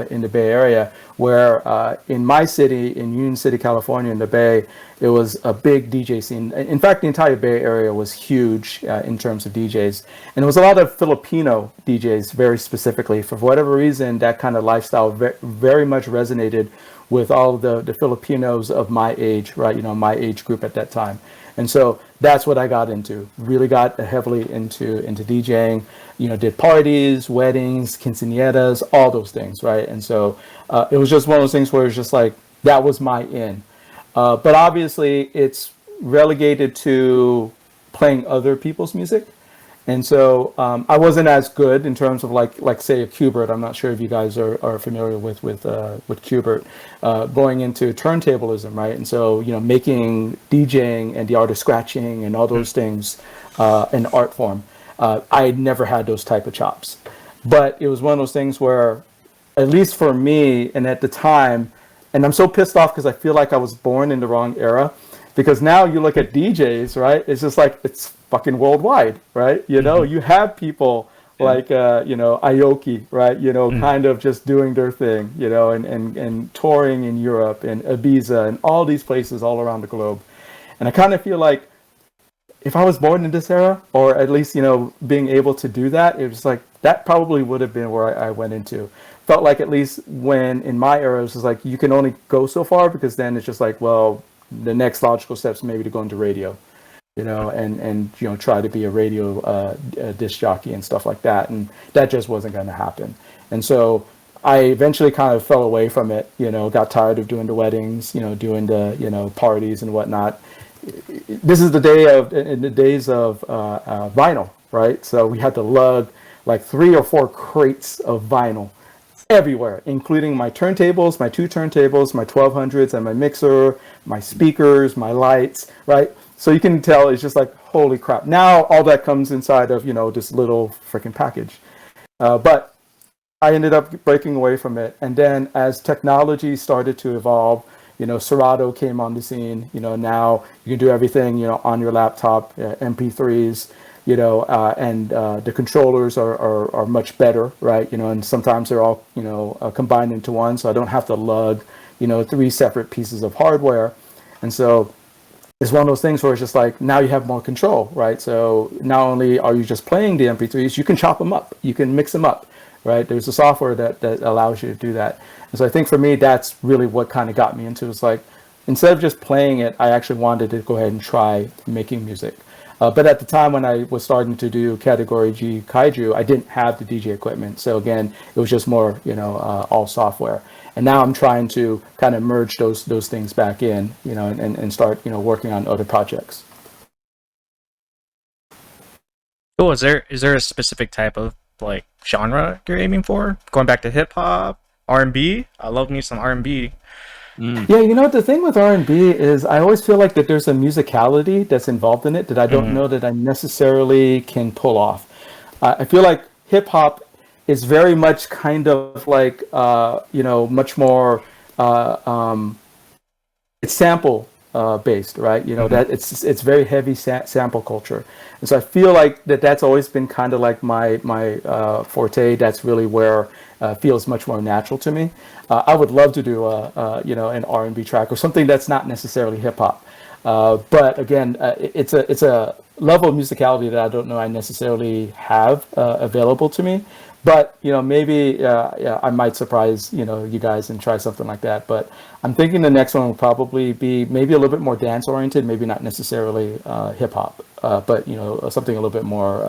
S3: in the Bay Area, where in my city, in Union City, California, in the Bay, it was a big DJ scene. In fact, the entire Bay Area was huge in terms of DJs. And there was a lot of Filipino DJs, very specifically. For whatever reason, that kind of lifestyle very much resonated with all the Filipinos of my age, right? My age group at that time. And so that's what I got into. Really got heavily into DJing. Did parties, weddings, quinceañeras, all those things, right? And so it was just one of those things where it was just like that was my in. But obviously, it's relegated to playing other people's music. And so I wasn't as good in terms of like say a Qbert. I'm not sure if you guys are familiar with Qbert, going into turntablism, right? And so making DJing and the art of scratching and all those things an art form. I never had those type of chops, but it was one of those things where, at least for me, and at the time, and I'm so pissed off because I feel like I was born in the wrong era. Because now you look at DJs, right? It's just like it's fucking worldwide, right? You have people like Aoki, right? Kind of just doing their thing, and touring in Europe and Ibiza and all these places all around the globe. And I kind of feel like if I was born in this era, or at least being able to do that, it was like that probably would have been where I went into. Felt like at least when in my era, it was just like you can only go so far, because then it's just like, well, the next logical steps maybe to go into radio, and try to be a radio disc jockey and stuff like that, and that just wasn't going to happen. And so I eventually kind of fell away from it. Got tired of doing the weddings, doing the parties and whatnot. This is the days of vinyl, right? So we had to lug like 3 or 4 crates of vinyl everywhere, including my turntables, my 2 turntables, my 1200s, and my mixer, my speakers, my lights, right? So you can tell it's just like, holy crap. Now all that comes inside of, this little freaking package. But I ended up breaking away from it. And then as technology started to evolve, Serato came on the scene. Now you can do everything, on your laptop, MP3s, and the controllers are much better, right? And sometimes they're all, combined into one, so I don't have to lug, 3 separate pieces of hardware. And so it's one of those things where it's just like, now you have more control, right? So not only are you just playing the MP3s, you can chop them up, you can mix them up, right? There's a software that allows you to do that. And so I think for me, that's really what kind of got me into it. It's like, instead of just playing it, I actually wanted to go ahead and try making music. But at the time when I was starting to do category G Kaiju, I didn't have the DJ equipment. So again, it was just more, all software. And now I'm trying to kind of merge those things back in, and start, working on other projects.
S1: Cool. Is there a specific type of like genre you're aiming for? Going back to hip hop, R&B? I love me some R&B.
S3: Yeah, the thing with R&B is I always feel like that there's a musicality that's involved in it that I don't know that I necessarily can pull off. I feel like hip hop is very much kind of like, much more, it's sample based, right? That it's very heavy sample culture. And so I feel like that's always been kind of like my forte. That's really where feels much more natural to me. I would love to do an R&B track or something that's not necessarily hip hop. But again, it's a level of musicality that I don't know I necessarily have available to me. But maybe I might surprise you guys and try something like that. But I'm thinking the next one will probably be maybe a little bit more dance oriented, maybe not necessarily hip hop, but something a little bit more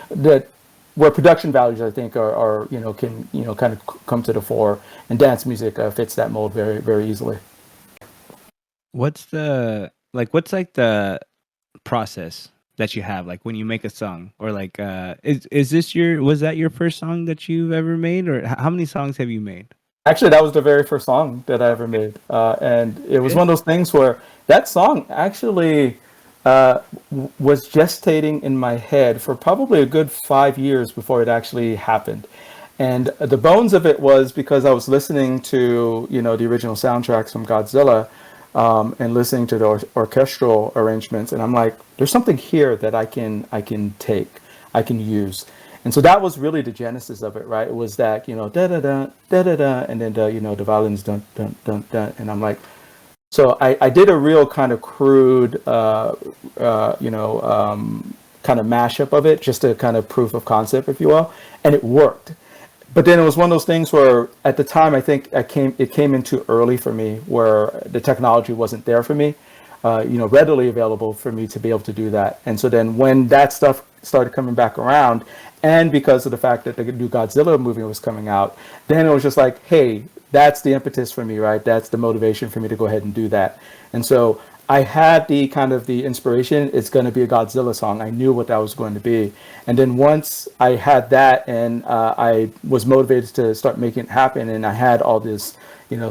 S3: that where production values I think are can kind of come to the fore, and dance music fits that mold very very easily.
S2: What's the process that you have, like when you make a song, or like was that your first song that you've ever made, or how many songs have you made?
S3: Actually, that was the very first song that I ever made, and it was one of those things where that song actually was gestating in my head for probably a good 5 years before it actually happened. And the bones of it was because I was listening to, the original soundtracks from Godzilla, and listening to the orchestral arrangements, and I'm like, there's something here that I can take, I can use. And so that was really the genesis of it, right? It was that, da da da da da da, and then the violins dun dun dun dun, and I'm like, so I did a real kind of crude, kind of mashup of it, just a kind of proof of concept, if you will, and it worked. But then it was one of those things where at the time I think it came in too early for me, where the technology wasn't there for me, readily available for me to be able to do that. And so then when that stuff started coming back around, and because of the fact that the new Godzilla movie was coming out, then it was just like, hey, that's the impetus for me, right? That's the motivation for me to go ahead and do that. And so I had the kind of the inspiration, it's going to be a Godzilla song. I knew what that was going to be. And then once I had that, and I was motivated to start making it happen, and I had all this,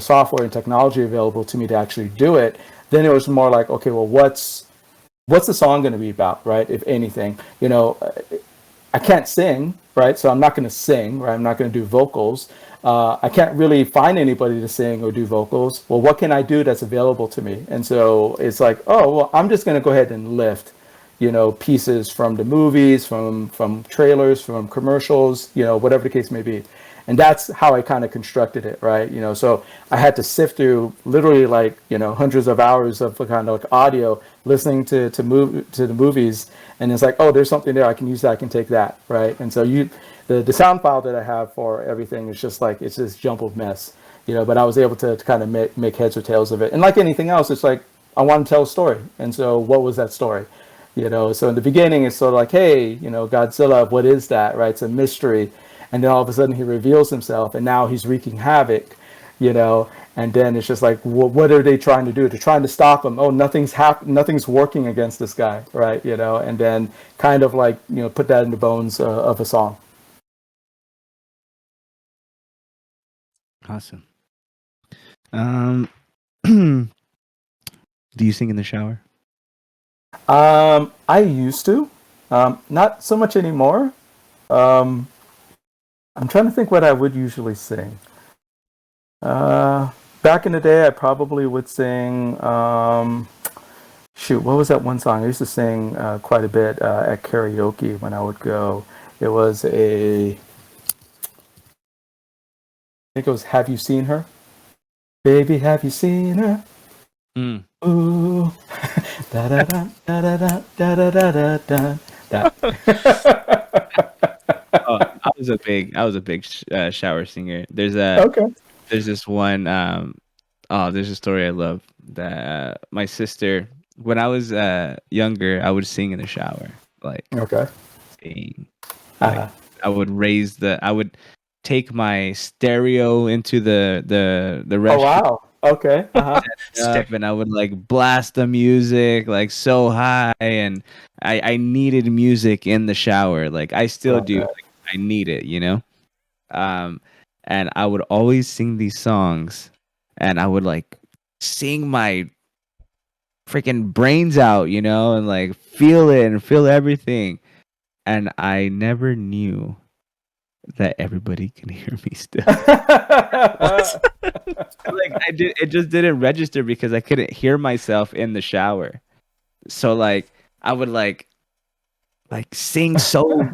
S3: software and technology available to me to actually do it, then it was more like, okay, well, what's the song going to be about, right? If anything, I can't sing, right? So I'm not going to sing, right? I'm not going to do vocals. I can't really find anybody to sing or do vocals. Well, what can I do that's available to me? And so it's like, oh, well, I'm just going to go ahead and lift, pieces from the movies, from trailers, from commercials, whatever the case may be. And that's how I kind of constructed it, right? So I had to sift through literally like, hundreds of hours of kind of like audio, listening to the movies. And it's like, oh, there's something there. I can use that. I can take that, right? And so the sound file that I have for everything is just like, it's this jumbled mess, but I was able to kind of make heads or tails of it. And like anything else, it's like, I want to tell a story. And so what was that story? So in the beginning, it's sort of like, hey, Godzilla, what is that, right? It's a mystery. And then all of a sudden he reveals himself, and now he's wreaking havoc, and then it's just like, what are they trying to do? They're trying to stop him. Oh, nothing's working against this guy, right? And then kind of like, put that in the bones of a song.
S2: Awesome. Do you sing in the shower?
S3: I used to, not so much anymore. I'm trying to think what I would usually sing. Back in the day, I probably would sing, what was that one song? I used to sing quite a bit at karaoke when I would go. It was I think it was Have You Seen Her? Baby, have you seen her?
S2: Mm.
S3: Ooh. Da da da da da da da da da da.
S2: I was a big shower singer. There's this one. There's a story I love that my sister. When I was younger, I would sing in the shower. Like, sing. Like, I would take my stereo into the restroom.
S3: Oh wow. Okay.
S2: And I would like blast the music like so high, and I needed music in the shower. Like I still do. Like, I need it, and I would always sing these songs, and I would like sing my freaking brains out, and like feel it and feel everything. And I never knew that everybody can hear me still. It just didn't register because I couldn't hear myself in the shower. So like I would like sing so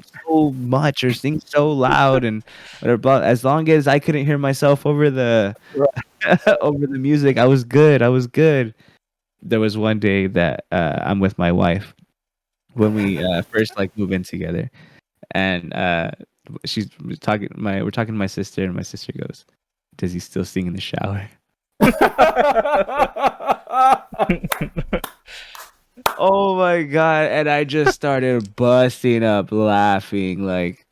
S2: much or sing so loud and whatever, but as long as I couldn't hear myself over the over the music, I was good. There was one day that I'm with my wife when we first like moved in together, and we're talking to my sister, and my sister goes, "Does he still sing in the shower?" Oh my god, and I just started busting up laughing, like,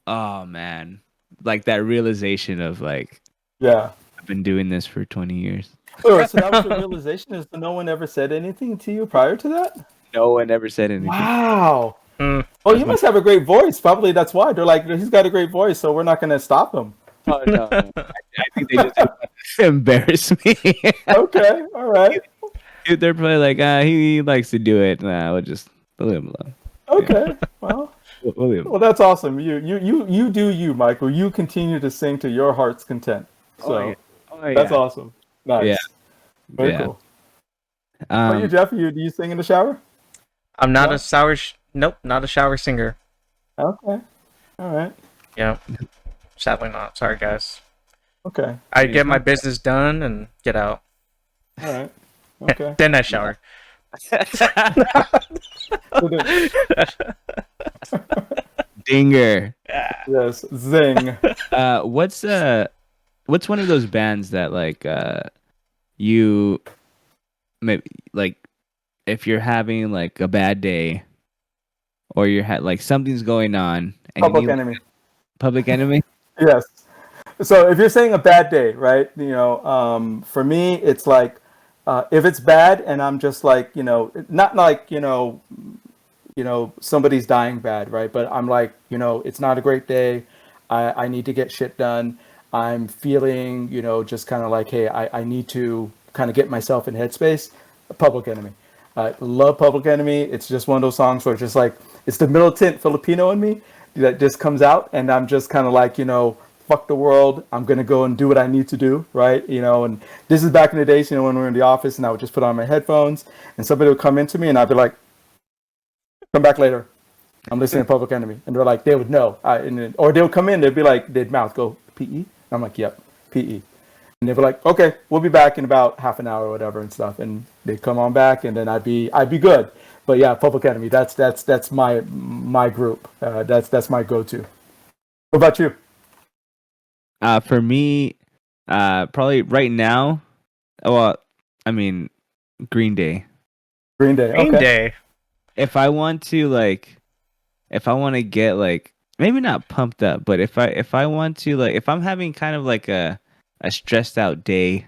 S2: oh man, like that realization of like,
S3: yeah,
S2: I've been doing this for 20 years.
S3: Oh, so that was the realization, is no one ever said anything to you prior to that?
S2: No one ever said anything.
S3: Wow. Oh, you must have a great voice. Probably that's why they're like, he's got a great voice, so we're not going to stop him.
S2: Oh no, I think they just embarrass me.
S3: Okay, all right.
S2: They're probably like, he likes to do it. Nah, we'll leave him alone.
S3: Okay, well,
S2: We'll leave him.
S3: well, that's awesome. You do you, Michael. You continue to sing to your heart's content. So
S2: Oh, yeah.
S3: that's awesome. Nice.
S2: Yeah.
S3: Very
S2: Yeah.
S3: cool. How about you, Jeff? Do you sing in the shower?
S1: I'm not a nope, not a shower singer.
S3: Okay. All right.
S1: Yeah. Sadly not. Sorry, guys.
S3: Okay.
S1: I get my business done and get out.
S3: All right. Okay.
S1: Then I shower.
S2: Dinger.
S3: Yes. Zing.
S2: What's one of those bands that like you maybe like if you're having like a bad day or you're like something's going on and
S3: Public
S2: you need,
S3: Enemy.
S2: Public Enemy?
S3: Yes. So if you're saying a bad day, right? For me, it's like if it's bad and I'm just like, not like, somebody's dying bad, right? But I'm like, it's not a great day. I need to get shit done. I'm feeling, just kind of like, hey, I need to kind of get myself in headspace. Public Enemy. I love Public Enemy. It's just one of those songs where it's just like, it's the militant Filipino in me that just comes out, and I'm just kind of like, fuck the world. I'm going to go and do what I need to do, right? And this is back in the days, when we were in the office and I would just put on my headphones and somebody would come into me and I'd be like, come back later. I'm listening to Public Enemy. And they're like, they would know. Or they would come in, they'd be like, they'd mouth go, PE? And I'm like, yep, PE. And they'd be like, okay, we'll be back in about half an hour or whatever and stuff. And they'd come on back and then I'd be good. But yeah, Public Enemy, that's my group. That's my go-to. What about you?
S2: For me, probably right now, well, I mean, Green Day.
S3: Green Day.
S1: Green Day.
S2: If I want to get like maybe not pumped up, but if I want to like if I'm having kind of like a stressed out day,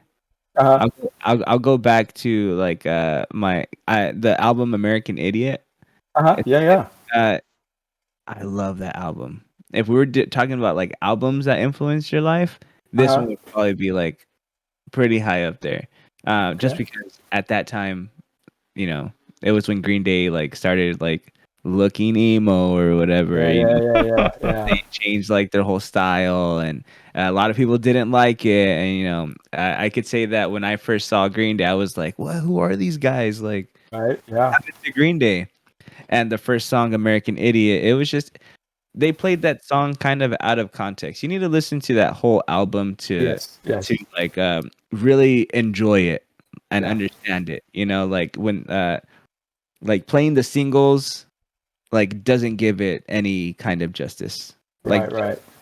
S2: I'll go back to like the album American Idiot.
S3: Yeah.
S2: I love that album. If we were talking about like albums that influenced your life, this one would probably be like pretty high up there. Just because at that time, it was when Green Day like started like looking emo or whatever.
S3: Yeah.
S2: They changed like their whole style, and a lot of people didn't like it. And I could say that when I first saw Green Day, I was like, "What? Who are these guys?" Like,
S3: right? Yeah.
S2: Happened to Green Day, and the first song, American Idiot, it was just they played that song kind of out of context. You need to listen to that whole album to like really enjoy it and understand it. Like when like playing the singles like doesn't give it any kind of justice. Like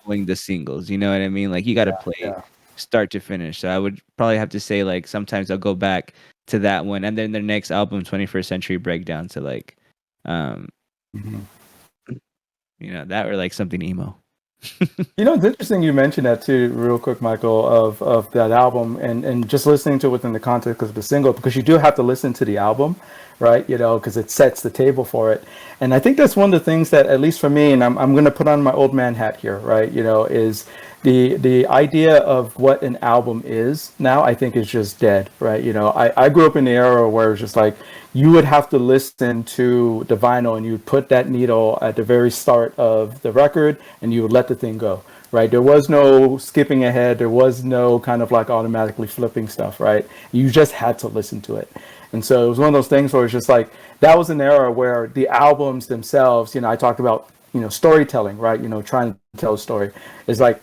S2: playing the singles, you know what I mean? Like you got to play start to finish. So I would probably have to say like sometimes I'll go back to that one, and then their next album, 21st Century Breakdown, to like that or like something emo.
S3: It's interesting you mentioned that too, real quick, Michael, of that album and just listening to it within the context of the single, because you do have to listen to the album, right? Because it sets the table for it. And I think that's one of the things that, at least for me, and I'm going to put on my old man hat here, right? Is the idea of what an album is now, I think is just dead, right? I grew up in the era where it's just like, you would have to listen to the vinyl and you would put that needle at the very start of the record and you would let the thing go, right? There was no skipping ahead. There was no kind of like automatically flipping stuff, right? You just had to listen to it. And so it was one of those things where it's just like, that was an era where the albums themselves, I talked about, storytelling, right? Trying to tell a story. It's like,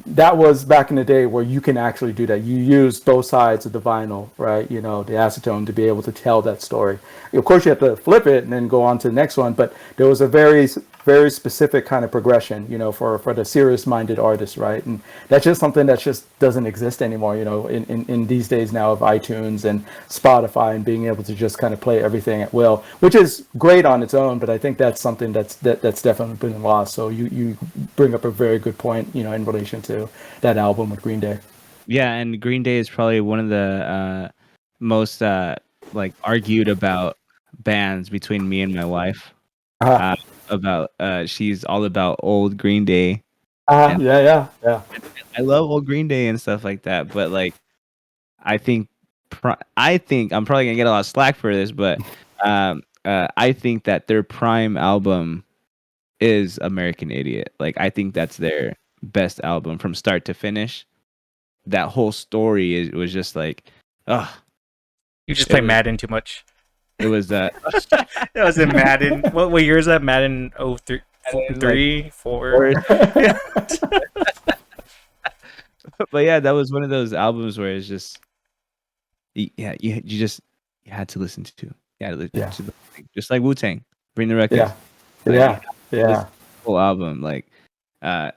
S3: that was back in the day where you can actually do that. You use both sides of the vinyl, right? The acetone to be able to tell that story. Of course, you have to flip it and then go on to the next one. But there was a very, very specific kind of progression, for the serious-minded artist, right? And that's just something that just doesn't exist anymore, in these days now of iTunes and Spotify and being able to just kind of play everything at will, which is great on its own. But I think that's something that's definitely been lost. So you bring up a very good point, in relation to that album with Green Day.
S2: Yeah, and Green Day is probably one of the most like argued about bands between me and my wife. About she's all about old Green Day.
S3: Yeah.
S2: I love old Green Day and stuff like that, but like I think I think I'm probably gonna get a lot of slack for this, but I think that their prime album is American Idiot. Like I think that's their best album from start to finish. That whole story was just like, oh,
S1: You just play Madden too much.
S2: it was
S1: That was in Madden. What year is that? Madden 03, 3, 4.
S2: But yeah, that was one of those albums where it's just, you had to listen to. You had to listen to just like Wu-Tang, Bring the Records.
S3: Yeah.
S2: Whole album, like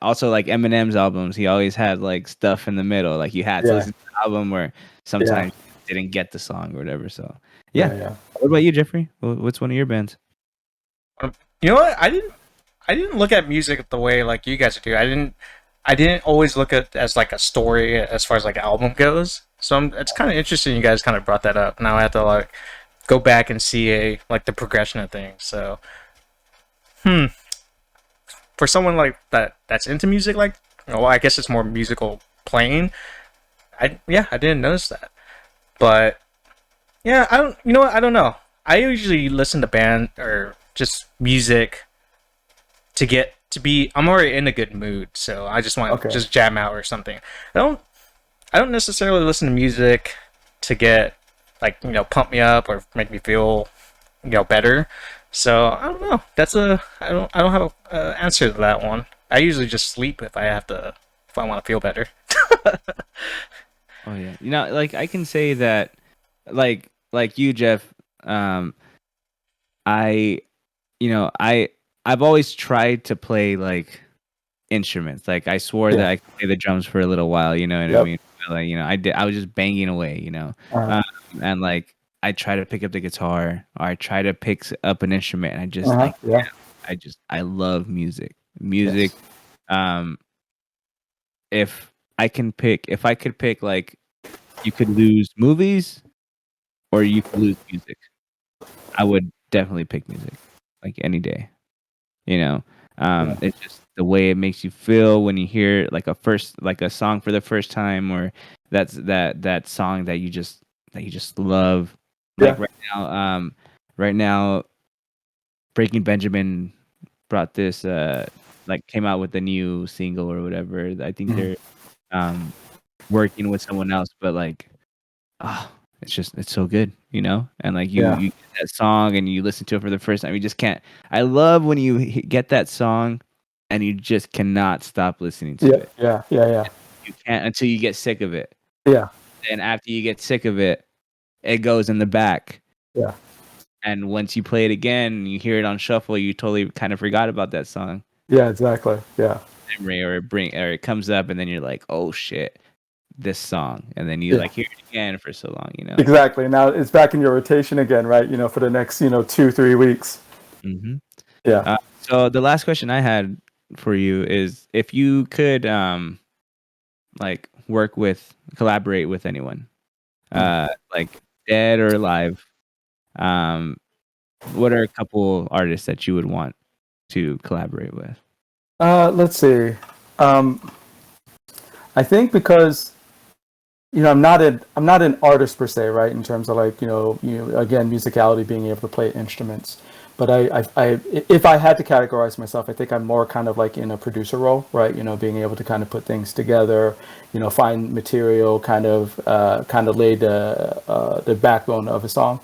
S2: also like Eminem's albums, he always had like stuff in the middle. Like you had to listen to the album where sometimes you didn't get the song or whatever. So yeah. What about you, Jeffrey? What's one of your bands?
S1: You know what? I didn't look at music the way like you guys do. I didn't always look at it as like a story as far as like an album goes. So it's kind of interesting you guys kind of brought that up. Now I have to like go back and see like the progression of things. So for someone like that's into music, like, well, I guess it's more musical playing. I didn't notice that. But yeah, I don't know. I usually listen to band or just music I'm already in a good mood, so I just want to just jam out or something. I don't necessarily listen to music to get like, pump me up or make me feel, better. So I don't know. I don't have an answer to that one. I usually just sleep if I want to feel better.
S2: Oh yeah, like I can say that, like you, Jeff. I've always tried to play like instruments. Like I swore that I could play the drums for a little while. You know what I mean? Like, I was just banging away. And like I try to pick up the guitar, or I try to pick up an instrument, and I just I love music. Music. Yes. If I could pick, like, you could lose movies or you could lose music, I would definitely pick music, like any day. It's just the way it makes you feel when you hear like a song for the first time, or that song that you just love. Like right now, Breaking Benjamin brought this came out with a new single or whatever. I think they're working with someone else, but like, it's so good, and like you get that song and you listen to it for the first time, you just can't. I love when you get that song and you just cannot stop listening to it. You can't until you get sick of it. And after you get sick of it, it goes in the back. And once you play it again, you hear it on shuffle, you totally kind of forgot about that song.
S3: Exactly.
S2: Memory, or it comes up, and then you're like, oh shit, this song, and then you like hear it again for so long,
S3: Exactly. Now it's back in your rotation again, right? For the next 2-3 weeks.
S2: So the last question I had for you is, if you could like collaborate with anyone, like dead or alive, what are a couple artists that you would want to collaborate with?
S3: Let's see. I think because I'm not an artist per se, right? In terms of like again, musicality, being able to play instruments. But I if I had to categorize myself, I think I'm more kind of like in a producer role, right? Being able to kind of put things together, find material, kind of lay the backbone of a song.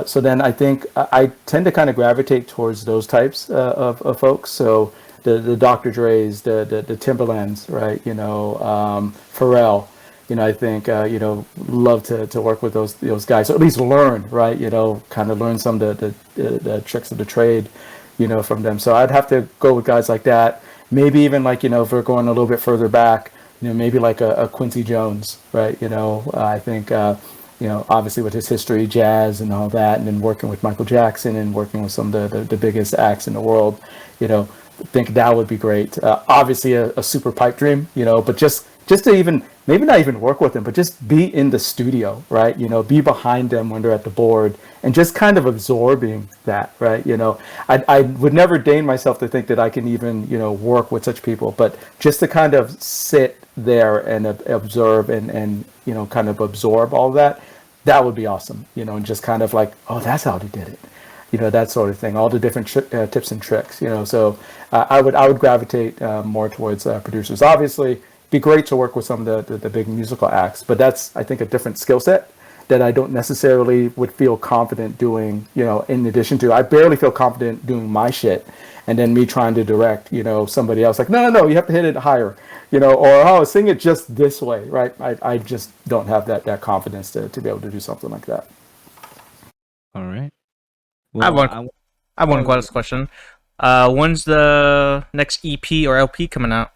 S3: So then I think I tend to kind of gravitate towards those types of folks. So the Dr. Dre's, the Timberlands, right? Pharrell. I think love to work with those guys, or at least learn, right? Kind of learn some of the tricks of the trade, from them. So I'd have to go with guys like that. Maybe even like if we're going a little bit further back, maybe like a Quincy Jones, right? I think obviously with his history, jazz and all that, and then working with Michael Jackson and working with some of the biggest acts in the world, think that would be great. Obviously a super pipe dream, but just to even, maybe not even work with them, but just be in the studio, right? Be behind them when they're at the board and just kind of absorbing that, right? I would never deign myself to think that I can even, work with such people, but just to kind of sit there and observe and kind of absorb all that that would be awesome, and just kind of like, oh, that's how they did it, that sort of thing, all the different tips and tricks, so I would gravitate more towards producers. Obviously, it'd be great to work with some of the big musical acts, but that's, I think, a different skill set that I don't necessarily would feel confident doing, in addition to, I barely feel confident doing my shit, and then me trying to direct, somebody else, like, no, you have to hit it higher, or, oh, sing it just this way, right? I just don't have that confidence to be able to do something like that.
S2: All right.
S1: I have one last question. When's the next EP or LP coming out?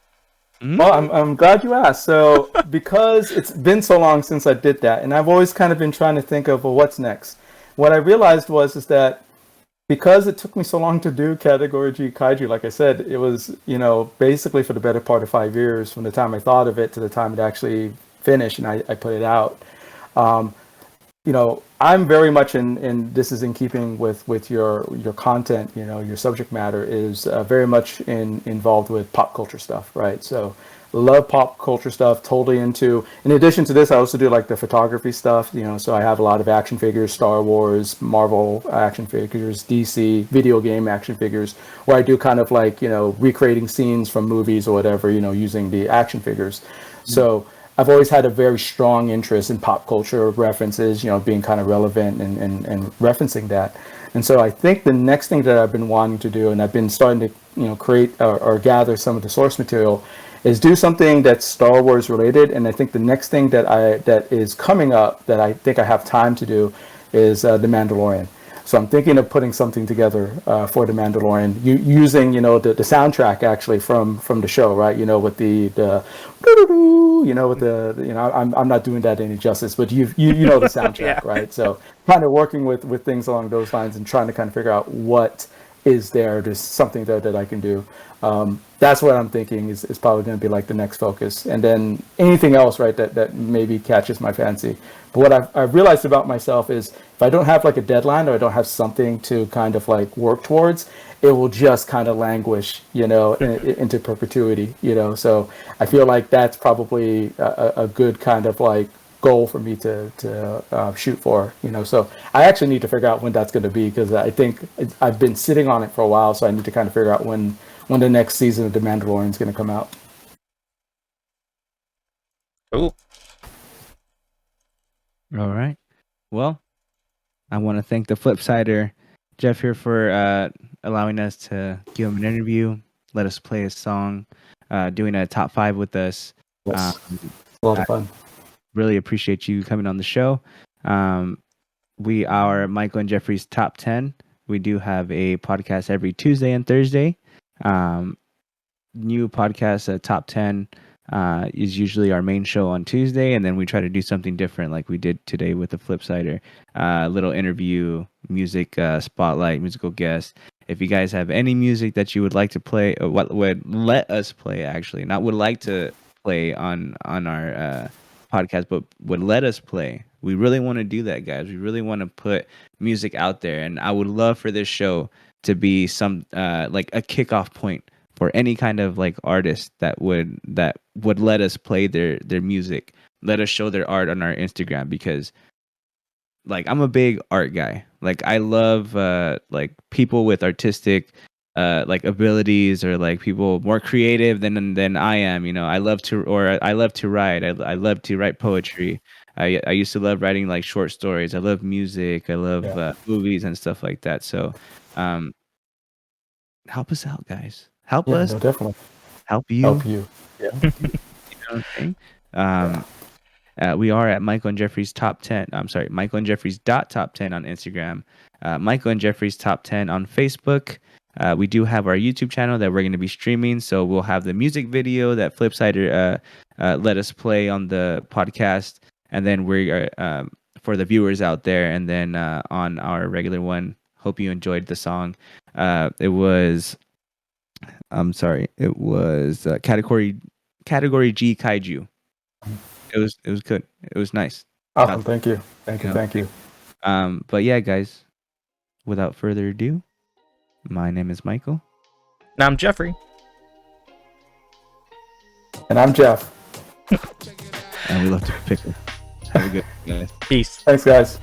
S3: Well, I'm glad you asked. So, because it's been so long since I did that, and I've always kind of been trying to think of, well, what's next? What I realized is that because it took me so long to do Category G Kaiju, like I said, it was, basically for the better part of 5 years from the time I thought of it to the time it actually finished and I put it out. I'm very much in this is in keeping with your content, your subject matter is very much involved with pop culture stuff, right? So love pop culture stuff, totally into, in addition to this, I also do like the photography stuff, so I have a lot of action figures, Star Wars, Marvel action figures, DC, video game action figures, where I do kind of like, recreating scenes from movies or whatever, using the action figures. So I've always had a very strong interest in pop culture references, being kind of relevant and referencing that. And so I think the next thing that I've been wanting to do, and I've been starting to, create or gather some of the source material, is do something that's Star Wars related. And I think the next thing that is coming up that I think I have time to do is The Mandalorian. So I'm thinking of putting something together for The Mandalorian, using the soundtrack actually from the show, right? With the with the I'm not doing that any justice, but you know the soundtrack, yeah. Right? So kind of working with things along those lines and trying to kind of figure out what is there, just something that I can do. That's what I'm thinking is probably going to be like the next focus, and then anything else, right, that maybe catches my fancy. But what I've realized about myself is if I don't have like a deadline or I don't have something to kind of like work towards, it will just kind of languish, into perpetuity, So I feel like that's probably a good kind of like goal for me to shoot for, So I actually need to figure out when that's going to be, because I think I've been sitting on it for a while, so I need to kind of figure out when the next season of The Mandalorian is going to come out.
S1: Cool.
S2: All right. Well, I want to thank the Flipsider, Jeff, here for allowing us to give him an interview, let us play a song, doing a top 5 with us.
S3: Yes. A lot of fun.
S2: Really appreciate you coming on the show. We are Michael and Jeffrey's Top 10. We do have a podcast every Tuesday and Thursday. New podcast, Top 10, is usually our main show on Tuesday, and then we try to do something different like we did today with the Flipsider. Little interview, music spotlight, musical guest. If you guys have any music that you would like to play, or what would let us play, actually, not would like to play on our podcast, but would let us play, we really want to do that, guys. We really want to put music out there, and I would love for this show to be some like a kickoff point for any kind of like artist that would let us play their music, let us show their art on our Instagram, because like I'm a big art guy. Like I love like people with artistic like abilities, or like people more creative than I am. I love to write. I love to write poetry. I used to love writing like short stories. I love music. I love movies and stuff like that. So help us out, guys. Help us.
S3: No, definitely.
S2: Help you.
S3: Help you. Yeah.
S2: You know what I'm saying? We are at Michael and Jeffrey's Top 10. I'm sorry, Michael and Jeffrey's .top 10 on Instagram. Michael and Jeffrey's Top 10 on Facebook. We do have our YouTube channel that we're going to be streaming, so we'll have the music video that Flipsider let us play on the podcast, and then we're for the viewers out there, and then on our regular one. Hope you enjoyed the song. It was category G Kaiju. It was good. It was nice.
S3: Awesome. Thank you. Thank you.
S2: But yeah, guys, without further ado, my name is Michael.
S1: And I'm Jeffrey.
S3: And I'm Jeff.
S2: And we love to pickle. Have a good one, guys.
S1: Peace.
S3: Thanks, guys.